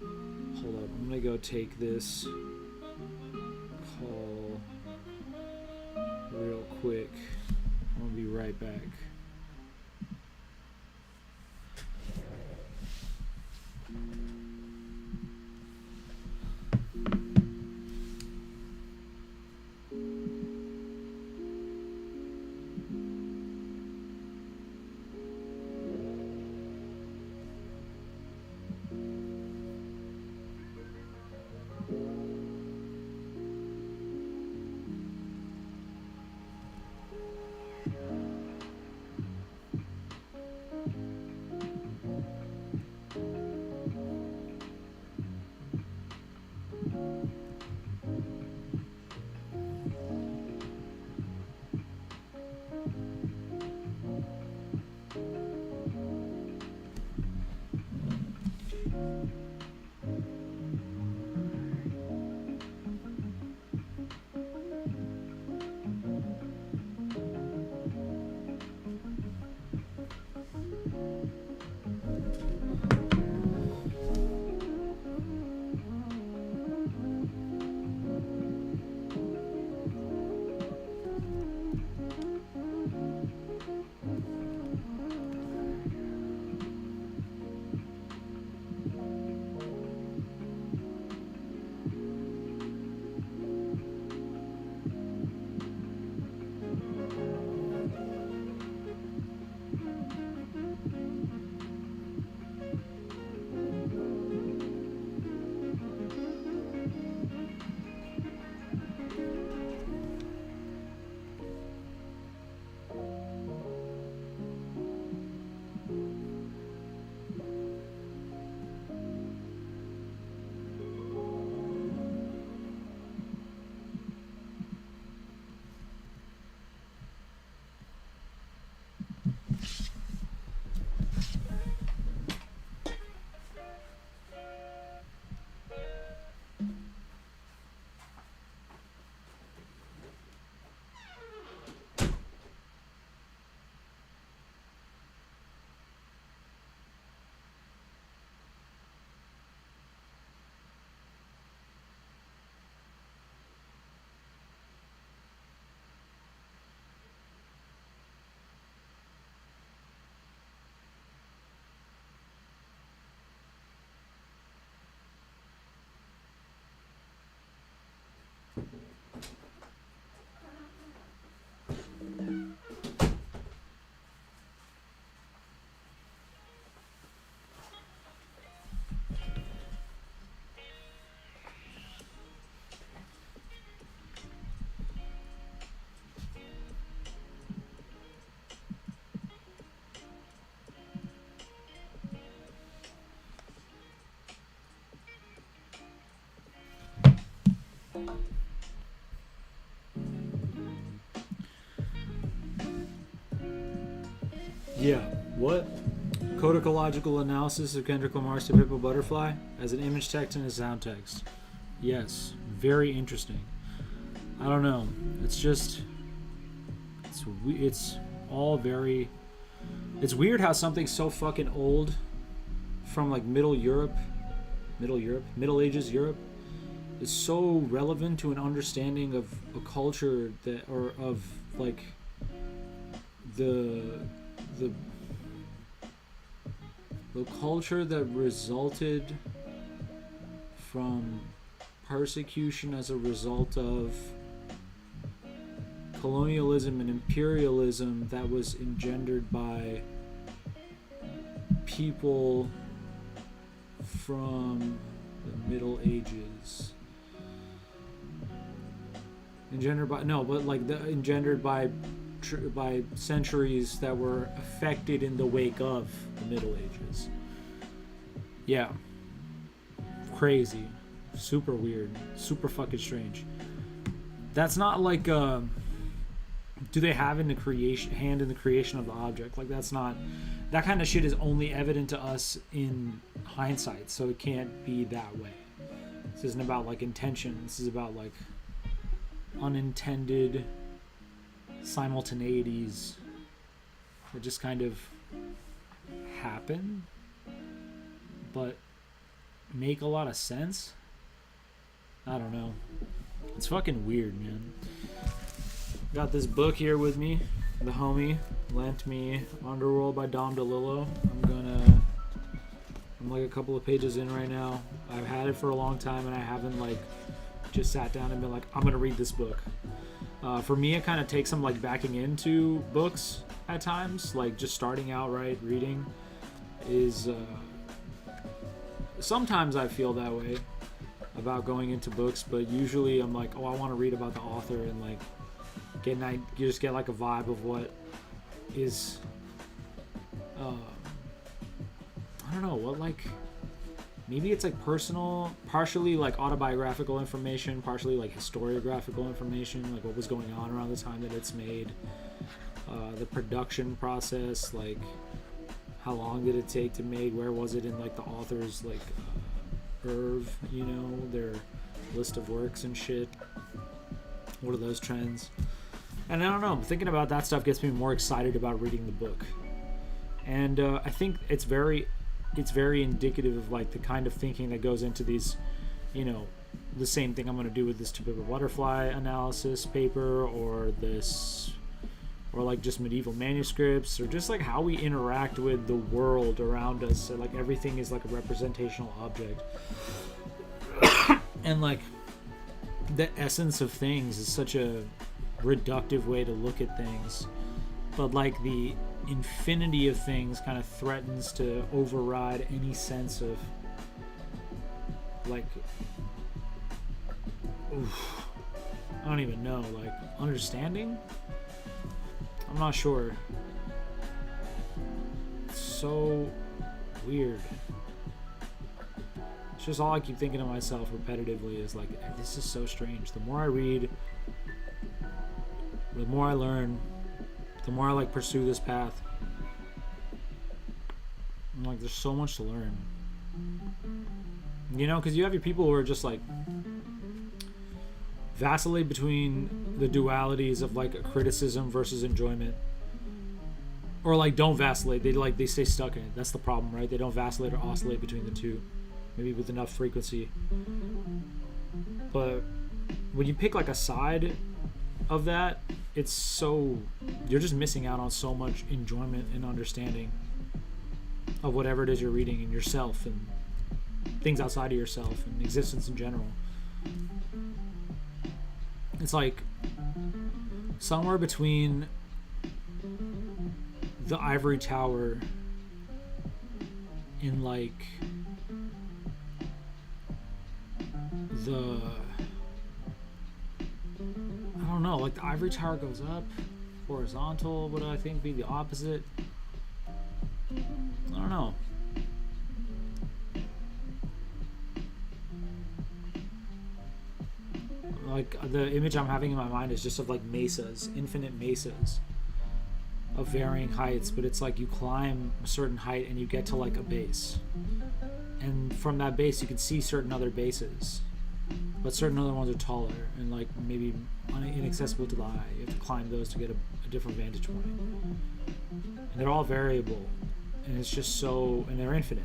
hold up, I'm gonna go take this call real quick. I'm gonna be right back. Yeah, what? Codicological analysis of Kendrick Lamar's "To Pimp a Butterfly" as an image text and a sound text. Yes, very interesting. I don't know. It's just, it's all very. It's weird how something so fucking old, from like Middle Ages Europe, is so relevant to an understanding of a culture that, or of like the the culture that resulted from persecution as a result of colonialism and imperialism that was engendered by people from the Middle Ages. Engendered by centuries that were affected in the wake of the Middle Ages. Yeah. Crazy. Super weird. Super fucking strange. That's not like do they have hand in the creation of the object? Like, that's not, that kind of shit is only evident to us in hindsight, so it can't be that way. This isn't about like intention. This is about like unintended simultaneities that just kind of happen but make a lot of sense. I don't know. It's fucking weird, man. Got this book here with me. The homie lent me Underworld by Dom DeLillo. I'm like a couple of pages in right now. I've had it for a long time and I haven't like just sat down and been like, I'm gonna read this book. For me, it kind of takes some like backing into books at times. Like just starting out reading is sometimes I feel that way about going into books, but usually I'm like, oh, I want to read about the author and like you just get like a vibe of what is I don't know what, like maybe it's like personal, partially like autobiographical information, partially like historiographical information, like what was going on around the time that it's made, the production process, like how long did it take to make, where was it in like the author's like their list of works and shit, what are those trends. And I don't know, thinking about that stuff gets me more excited about reading the book. And I think it's very indicative of like the kind of thinking that goes into these, the same thing I'm going to do with this typical butterfly analysis paper, or like just medieval manuscripts, or just like how we interact with the world around us. So like everything is like a representational object. And like the essence of things is such a reductive way to look at things, but like the infinity of things kind of threatens to override any sense of like I don't even know, like understanding. I'm not sure. It's so weird. It's just all I keep thinking to myself repetitively is like, this is so strange. The more I read, the more I learn, the more I like pursue this path. I'm like, there's so much to learn. Because you have your people who are just like vacillate between the dualities of like a criticism versus enjoyment, or like don't vacillate. They stay stuck in it. That's the problem, right? They don't vacillate or oscillate between the two, maybe with enough frequency. But when you pick like a side of that, you're just missing out on so much enjoyment and understanding of whatever it is you're reading, and yourself and things outside of yourself and existence in general. It's like somewhere between the ivory tower in like I don't know, like the ivory tower goes up horizontal, would I think be the opposite? I don't know. Like the image I'm having in my mind is just of like mesas, infinite mesas of varying heights, but it's like you climb a certain height and you get to like a base, and from that base you can see certain other bases, but certain other ones are taller and like maybe inaccessible to the eye. You have to climb those to get a different vantage point, and they're all variable, and it's just and they're infinite,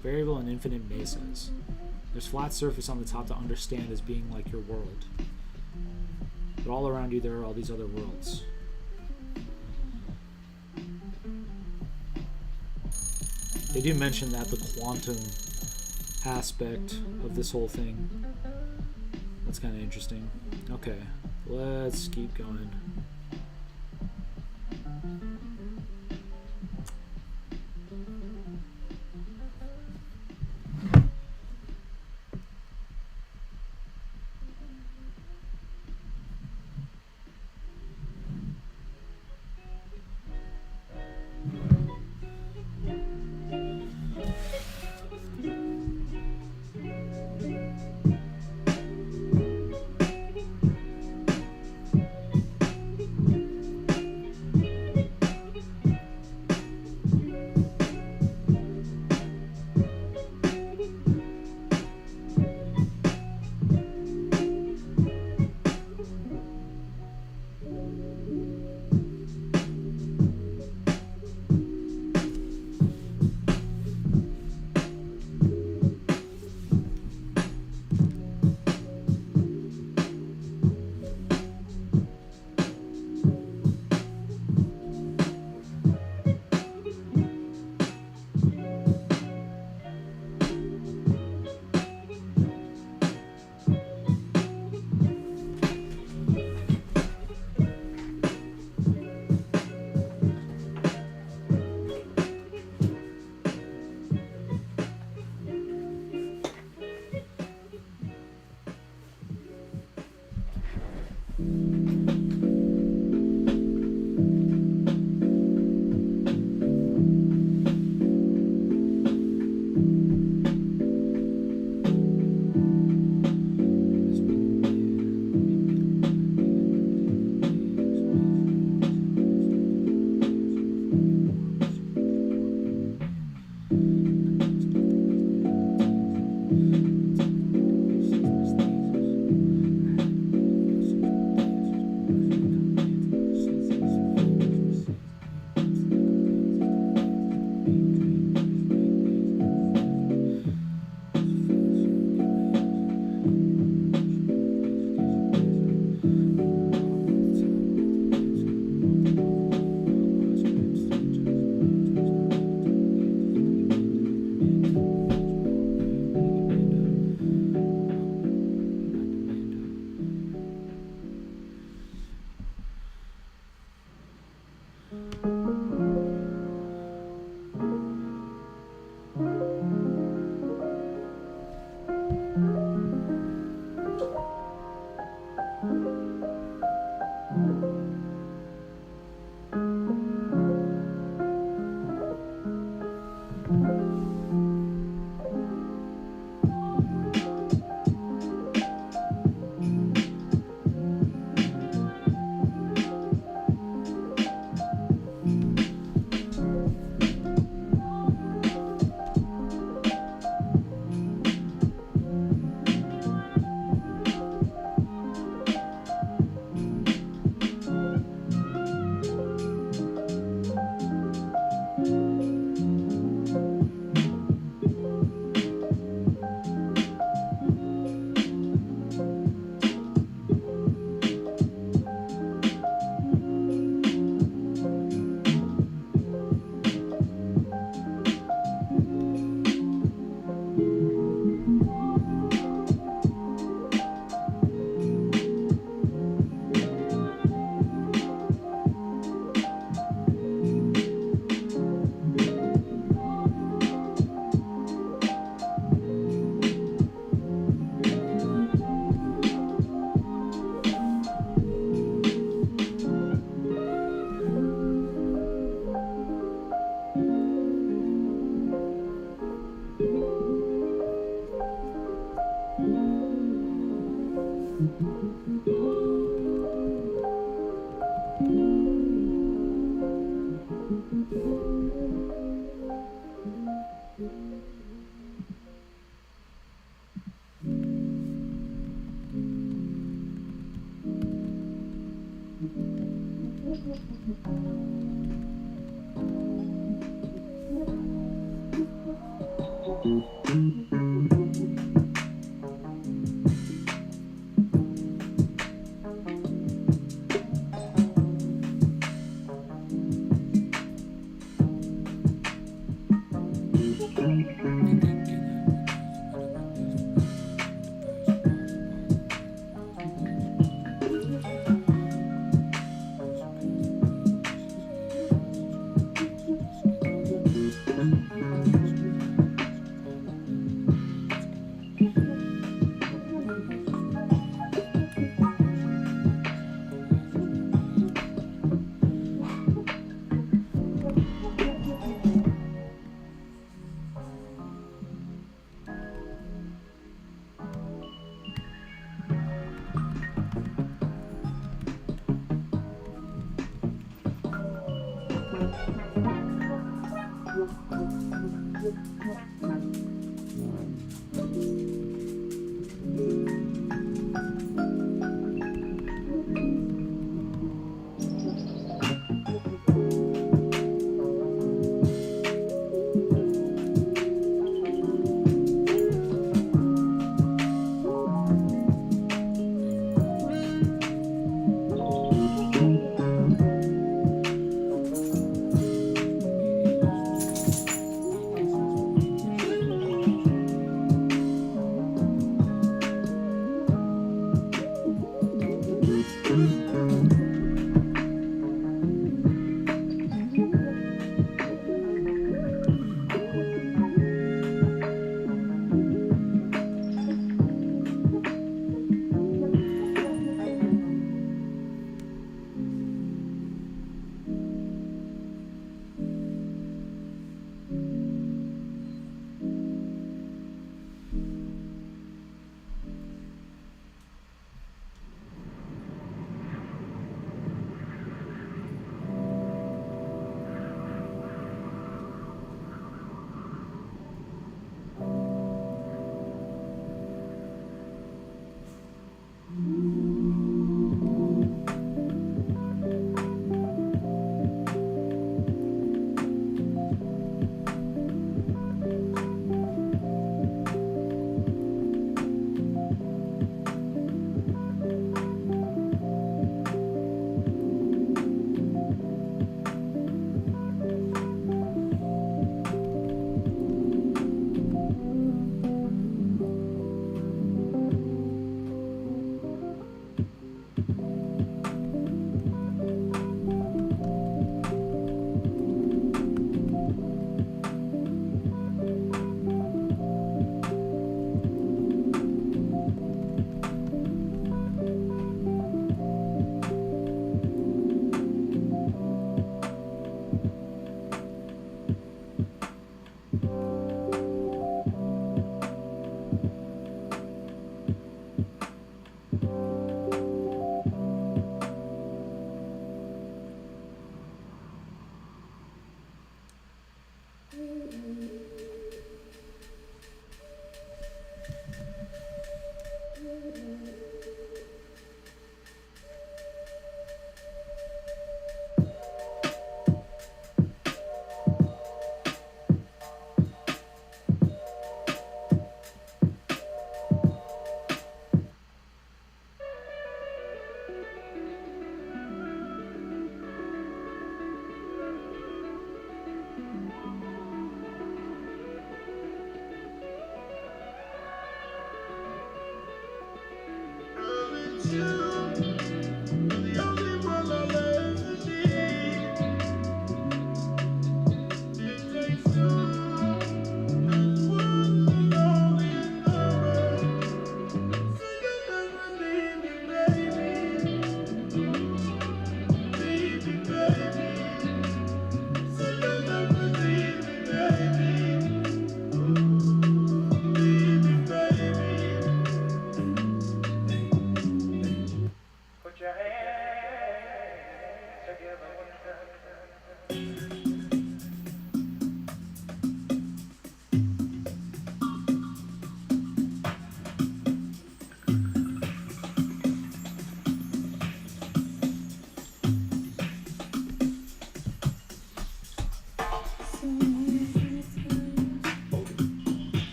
variable and infinite mesas. There's flat surface on the top to understand as being like your world, but all around you there are all these other worlds. They do mention that the quantum aspect of this whole thing That's kind of interesting. Okay, let's keep going.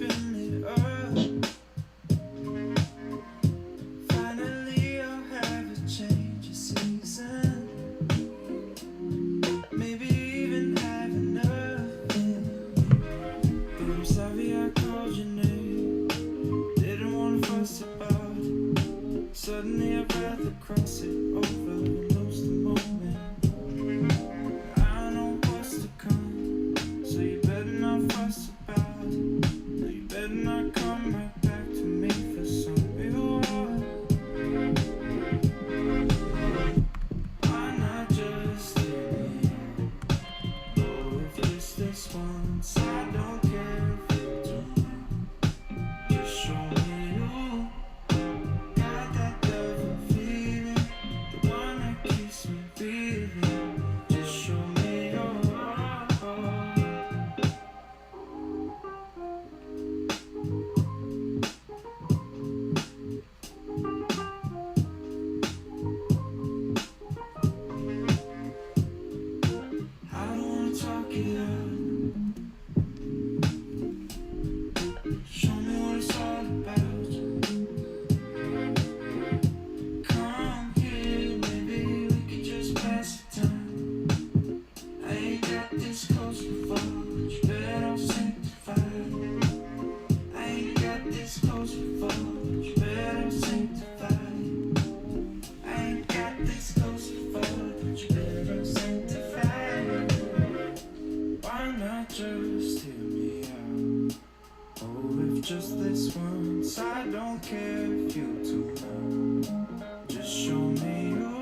keeping it up. Finally, I'll have a change of season. Maybe even have enough. But I'm sorry I called your name. Didn't want to fuss about it. Suddenly I'd rather cross it over and lose the moment. I know what's to come, so you better not fuss about it. No, you better not come right back to me for some real heart. Why not just hit me up? Oh, if just this once, I don't care if you do. Just show me you got that loving feeling, the one that keeps me breathing. Just show me your heart. I don't wanna talk it out. Show me what it's all about. Come here, maybe we could just pass the time. I ain't got this close before, but you better off sanctified. I ain't got this close before, but you better off sanctified. I ain't got this close before, but you better off sanctified. Why not just hear me out? Oh, if just this once, I don't care if you do now. Just show me you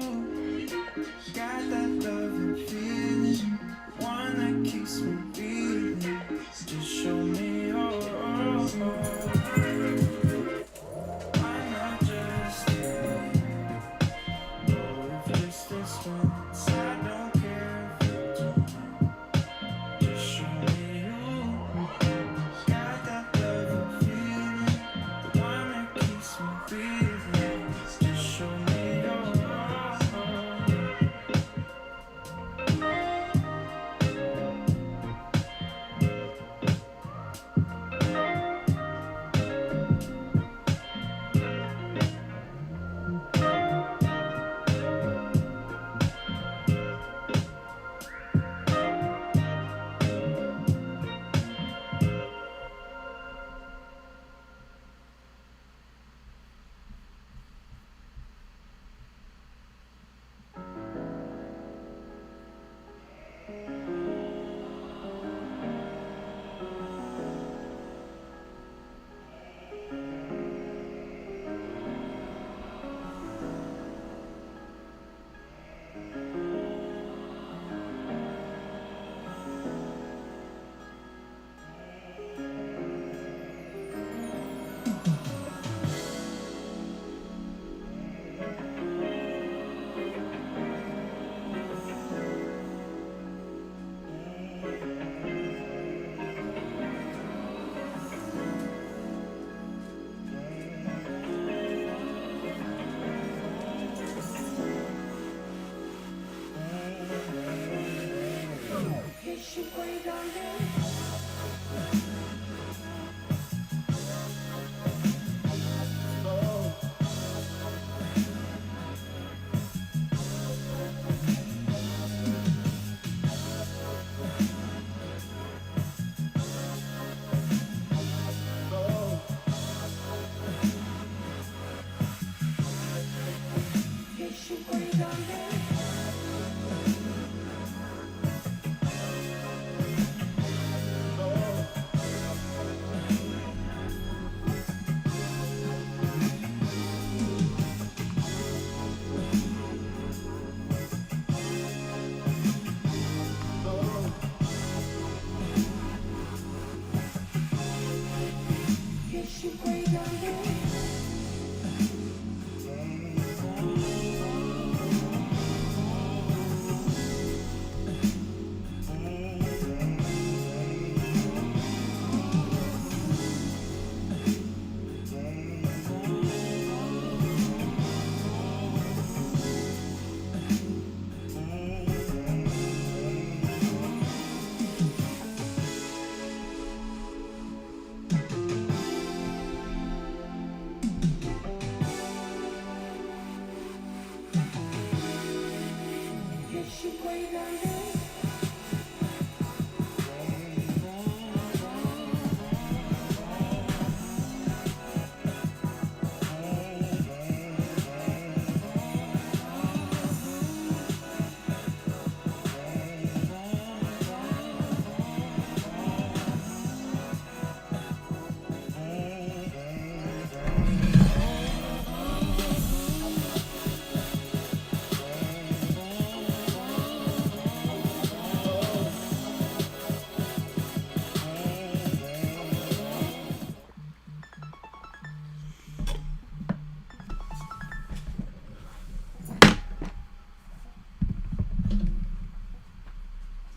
got that loving feeling, one that keeps me breathing. Just show me your heart. Why not just hear me out? Oh, if just this once, I don't care if you do now. Just show me you got that loving feeling, the one that keeps me breathing. Just show me your heart.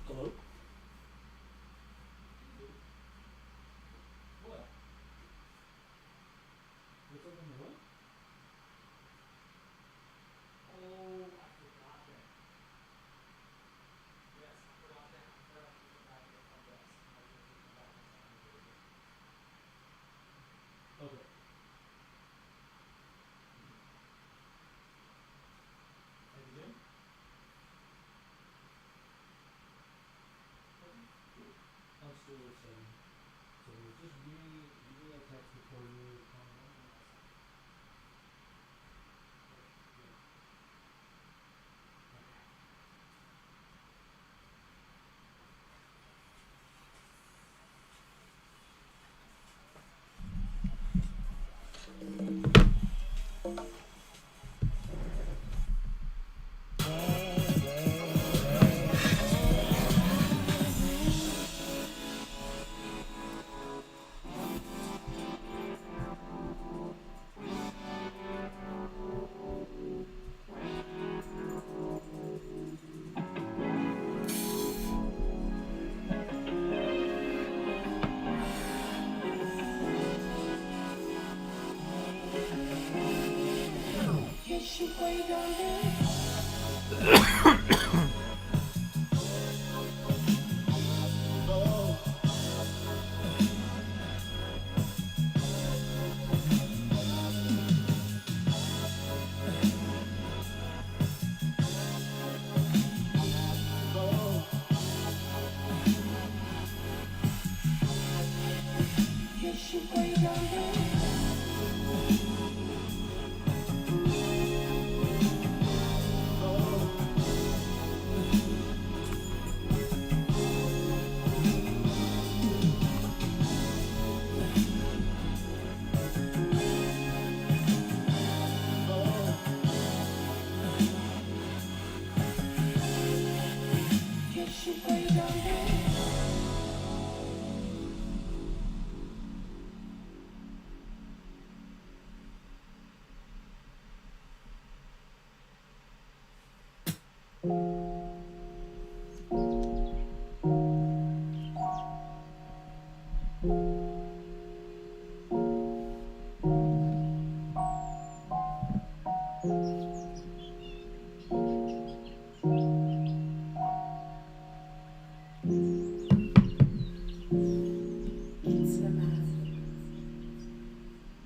Hello? What? What's up on the what? Oh, I forgot that. Yes, I forgot that. I forgot to come back and get front desk. I was going to come back next time I do it. Okay. At the gym? Okay, cool. I'm still excited. So just give me a text before you come in and I'll sign. Okay, yeah. Okay.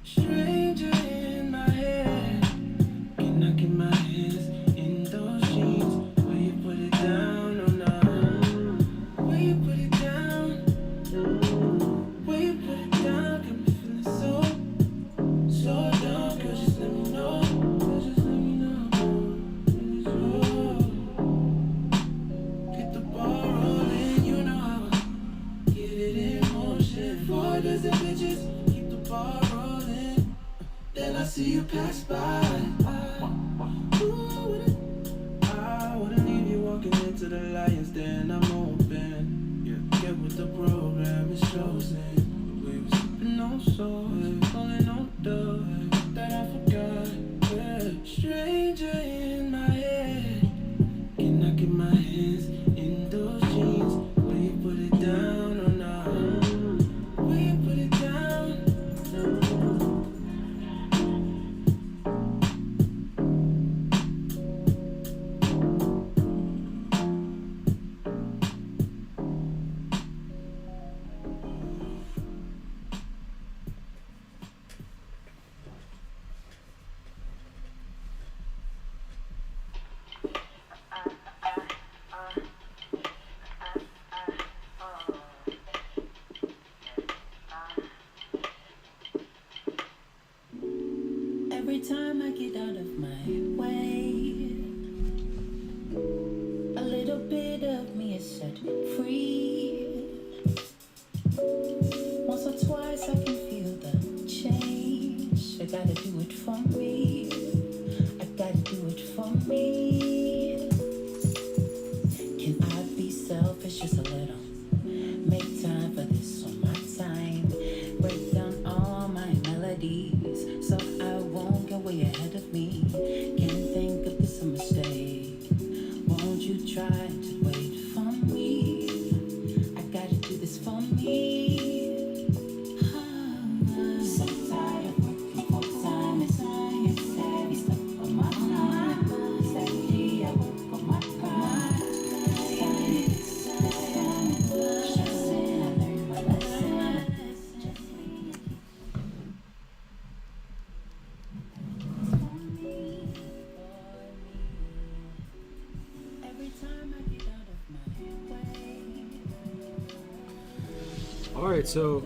Stranger in my head, can I get my hands in those jeans? Will you put it down or not? Will you put it down? Will you put it down? Got me feeling so down. Girl, just let me know. Girl, just let me know. Get the ball rolling, you know how I get it in motion. 4 dozen bitches, keep the ball rolling. Then I see you pass by. I wouldn't leave you walking into the lions, then I'm open. Yeah, get with the program, it's chosen. We were sipping on soy, calling on dough that I forgot. Yeah. Stranger in my head, can I get my hands in those jeans? Will you put it down or not? Will you put it down? time I get out of my way, a little bit of me is set free. Once or twice I can feel the change. I gotta do it for me. I gotta do it for me. Can I be selfish just a little? Make time for this on my time. Break down all my melodies so I won't get way ahead of me. Can't think of this a mistake. Won't you try to wait for me? I gotta do this for me. So tired of working full time. It's heavy stuff on my mind. Steady, I work on my pride. Stressing, I learn my lesson. Every time I get out of my way. All right, so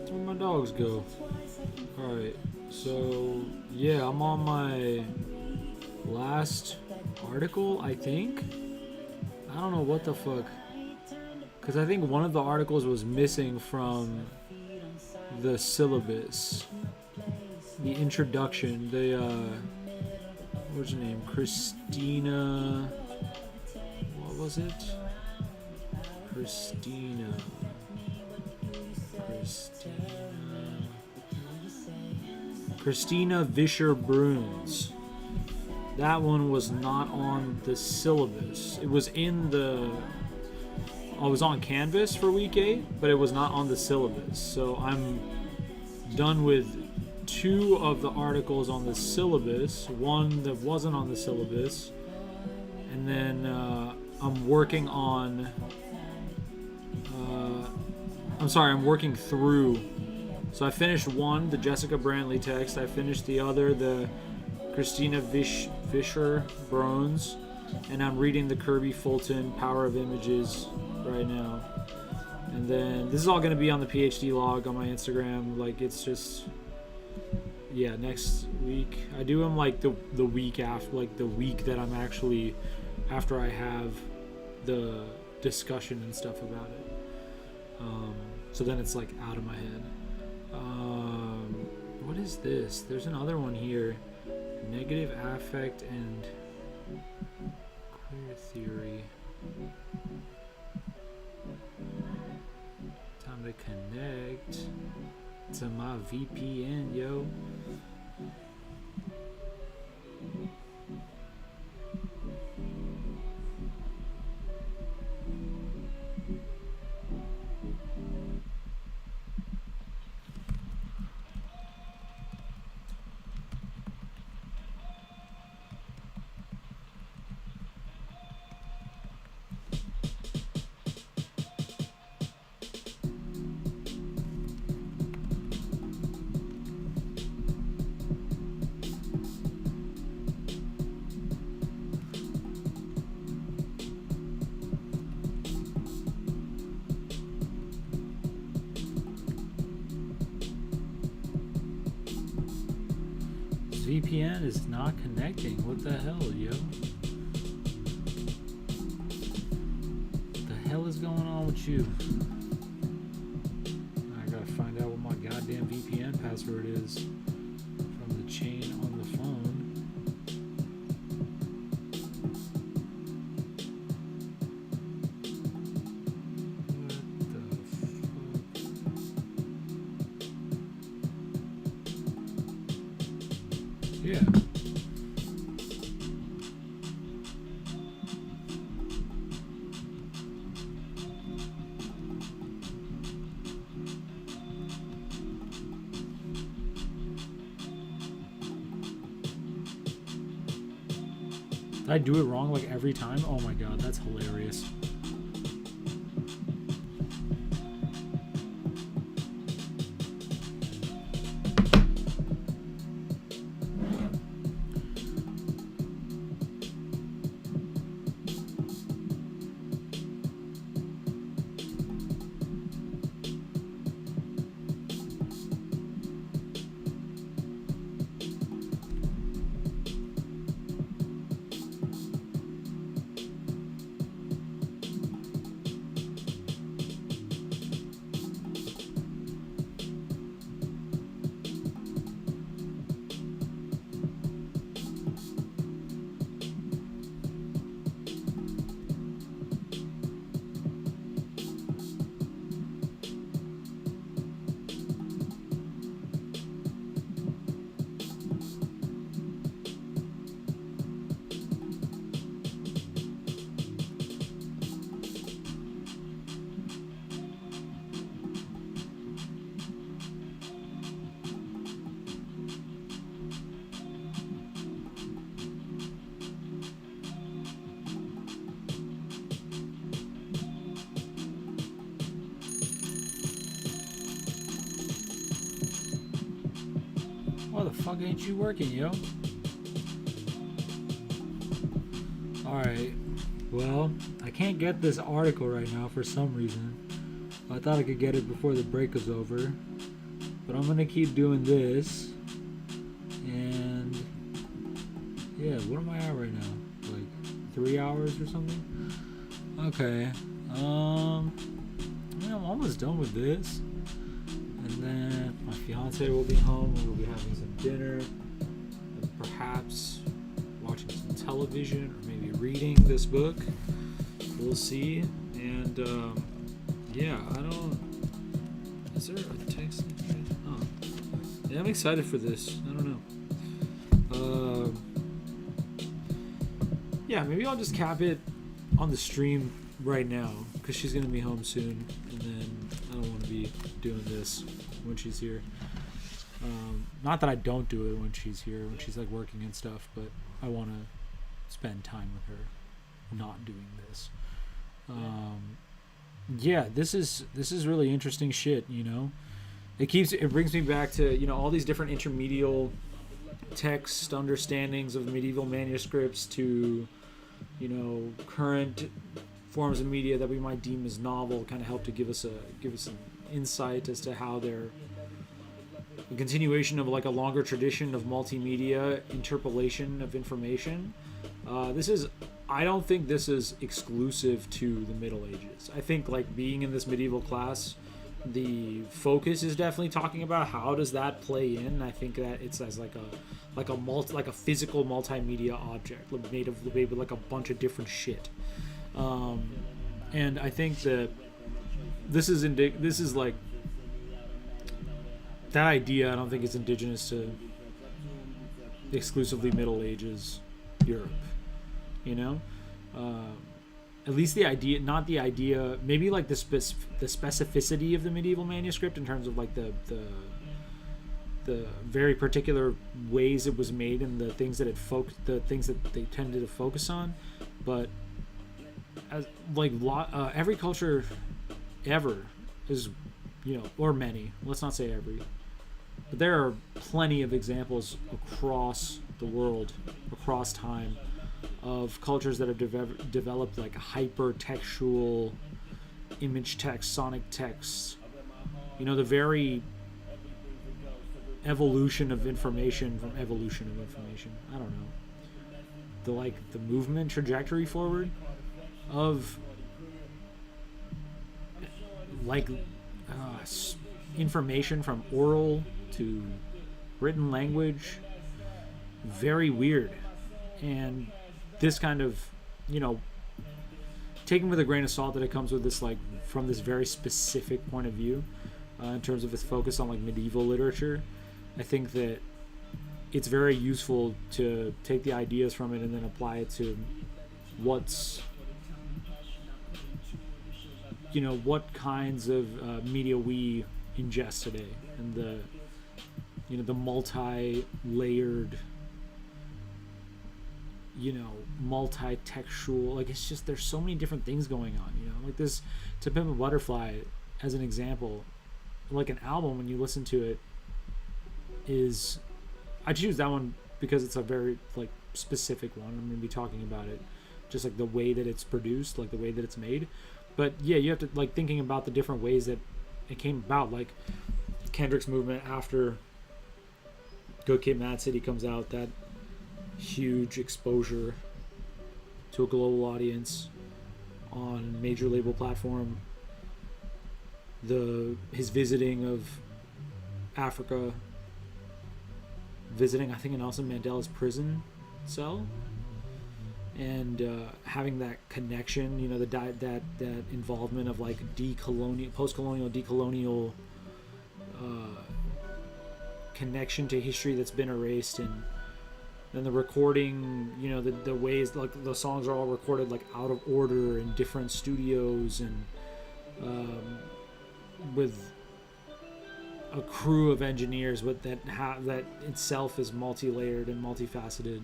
where my dogs go? All right, so yeah, I'm on my last article, I think. I don't know what the fuck, because I think one of the articles was missing from the syllabus, the introduction. What's her name? Christina. What was it? Christina Vischer Bruns. That one was not on the syllabus. It was in the. I was on Canvas for week 8, but it was not on the syllabus. So I'm done with 2 of the articles on the syllabus, one that wasn't on the syllabus, and then I'm working on. I'm working through. So I finished one, the Jessica Brantley text. I finished the other, the Christina Vischer Bruns, and I'm reading the Kirby Fulton Power of Images right now. And then this is all going to be on the PhD log on my Instagram. Like, it's just, yeah, next week. I do them like the week after, like the week that I'm actually, after I have the discussion and stuff about it. So then it's like out of my head. What is this? There's another one here. Negative affect and queer theory. Time to connect to my VPN, yo. VPN is not connecting. What the hell, yo? What the hell is going on with you? I gotta find out what my goddamn VPN password is from the chain on the phone. Yeah. Did I do it wrong like every time? Oh my god, that's hilarious. Why the fuck ain't you working, yo? Alright. Well, I can't get this article right now for some reason. I thought I could get it before the break was over. But I'm gonna keep doing this. And yeah, what am I at right now? Like 3 hours or something? Okay. I'm almost done with this. And then my fiance will be home and we'll be having some dinner. And perhaps watching some television or maybe reading this book. We'll see. And yeah, I don't. Is there a text? Oh. Yeah, I'm excited for this. I don't know. Yeah, maybe I'll just cap it on the stream right now because she's gonna be home soon, and then I don't want to be doing this when she's here. Not that I don't do it when she's here, when she's like working and stuff, but I want to spend time with her, not doing this. Yeah, this is really interesting shit. You know, it brings me back to all these different intermedial text understandings of medieval manuscripts to current forms of media that we might deem as novel, kind of help to give us an insight as to how they're a continuation of like a longer tradition of multimedia interpolation of information. I don't think this is exclusive to the Middle Ages. I think like being in this medieval class, the focus is definitely talking about how does that play in. I think that it's as like a physical multimedia object made with like a bunch of different shit. And I think that this is like that idea. I don't think it's indigenous to exclusively Middle Ages Europe. At least the idea, not the idea, maybe like the specificity of the medieval manuscript in terms of like the very particular ways it was made and the things that they tended to focus on. But as like every culture ever is, or many, let's not say every, but there are plenty of examples across the world, across time, of cultures that have developed like hyper-textual image text, sonic text. The very evolution of information from evolution of information. I don't know. The movement trajectory forward of information from oral to written language. Very weird. And this kind of, taken with a grain of salt that it comes with this, like, from this very specific point of view, in terms of its focus on, like, medieval literature, I think that it's very useful to take the ideas from it and then apply it to what kinds of media we ingest today, and the multi-layered, multi-textual, like, it's just, there's so many different things going on, like this To Pimp a Butterfly as an example, like an album, when you listen to it, I choose that one because it's a very like specific one. I'm going to be talking about it, just like the way that it's produced, like the way that it's made. But yeah, you have to like thinking about the different ways that it came about, like Kendrick's movement after Good Kid, Mad City comes out, that huge exposure to a global audience on major label platform, his visiting of Africa, visiting I think in Nelson Mandela's prison cell, and having that connection, that involvement of like post-colonial decolonial connection to history that's been erased. And then the recording, the ways like the songs are all recorded like out of order in different studios, and with a crew of engineers that itself is multi-layered and multifaceted.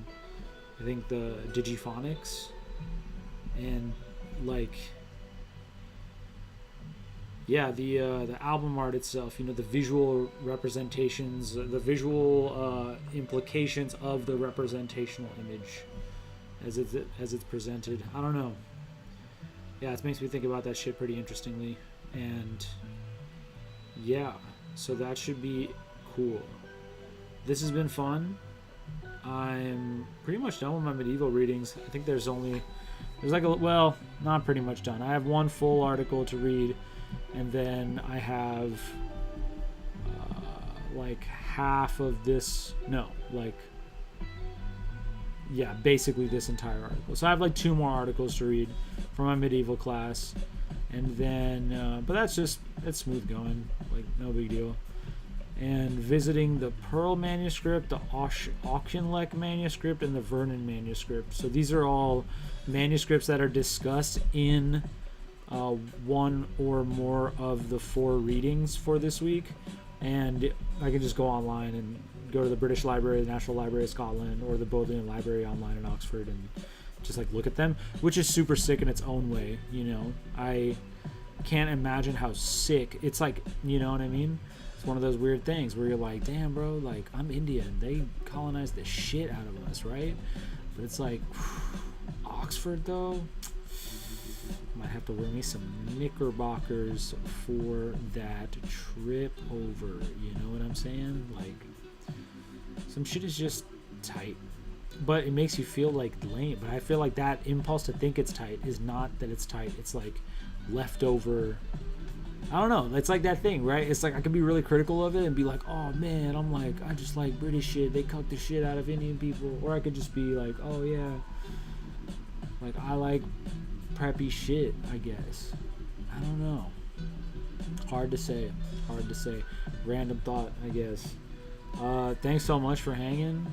I think the digiphonics and like yeah, the album art itself, the visual representations, the visual implications of the representational image as it's presented. I don't know. Yeah, it makes me think about that shit pretty interestingly, and yeah, so that should be cool. This has been fun. I'm pretty much done with my medieval readings. I think there's like not pretty much done. I have one full article to read, and then I have like half of this. No, like yeah, basically this entire article. So I have like 2 more articles to read for my medieval class, and then but it's smooth going, like no big deal. And visiting the Pearl manuscript, the Auchinleck manuscript, and the Vernon manuscript. So these are all manuscripts that are discussed in one or more of the 4 readings for this week. And I can just go online and go to the British Library, the National Library of Scotland, or the Bodleian Library online in Oxford, and just like look at them, which is super sick in its own way. I can't imagine how sick it's like. You know what I mean? It's one of those weird things where you're like, damn, bro, like I'm Indian, they colonized the shit out of us, right? But it's like Oxford though, might have to wear me some knickerbockers for that trip over. You know what I'm saying? Like some shit is just tight, but it makes you feel like lame. But I feel like that impulse to think it's tight is not that it's tight. It's like leftover. I don't know. It's like that thing, right? It's like I could be really critical of it and be like, oh man, I just like British shit. They cuck the shit out of Indian people. Or I could just be like, oh yeah, like I like preppy shit, I guess. I don't know. Hard to say. Random thought, I guess. Thanks so much for hanging.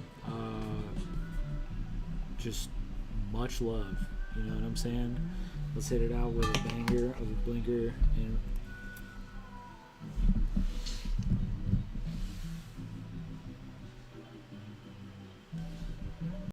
Just much love. You know what I'm saying? Let's hit it out with a banger of a blinker and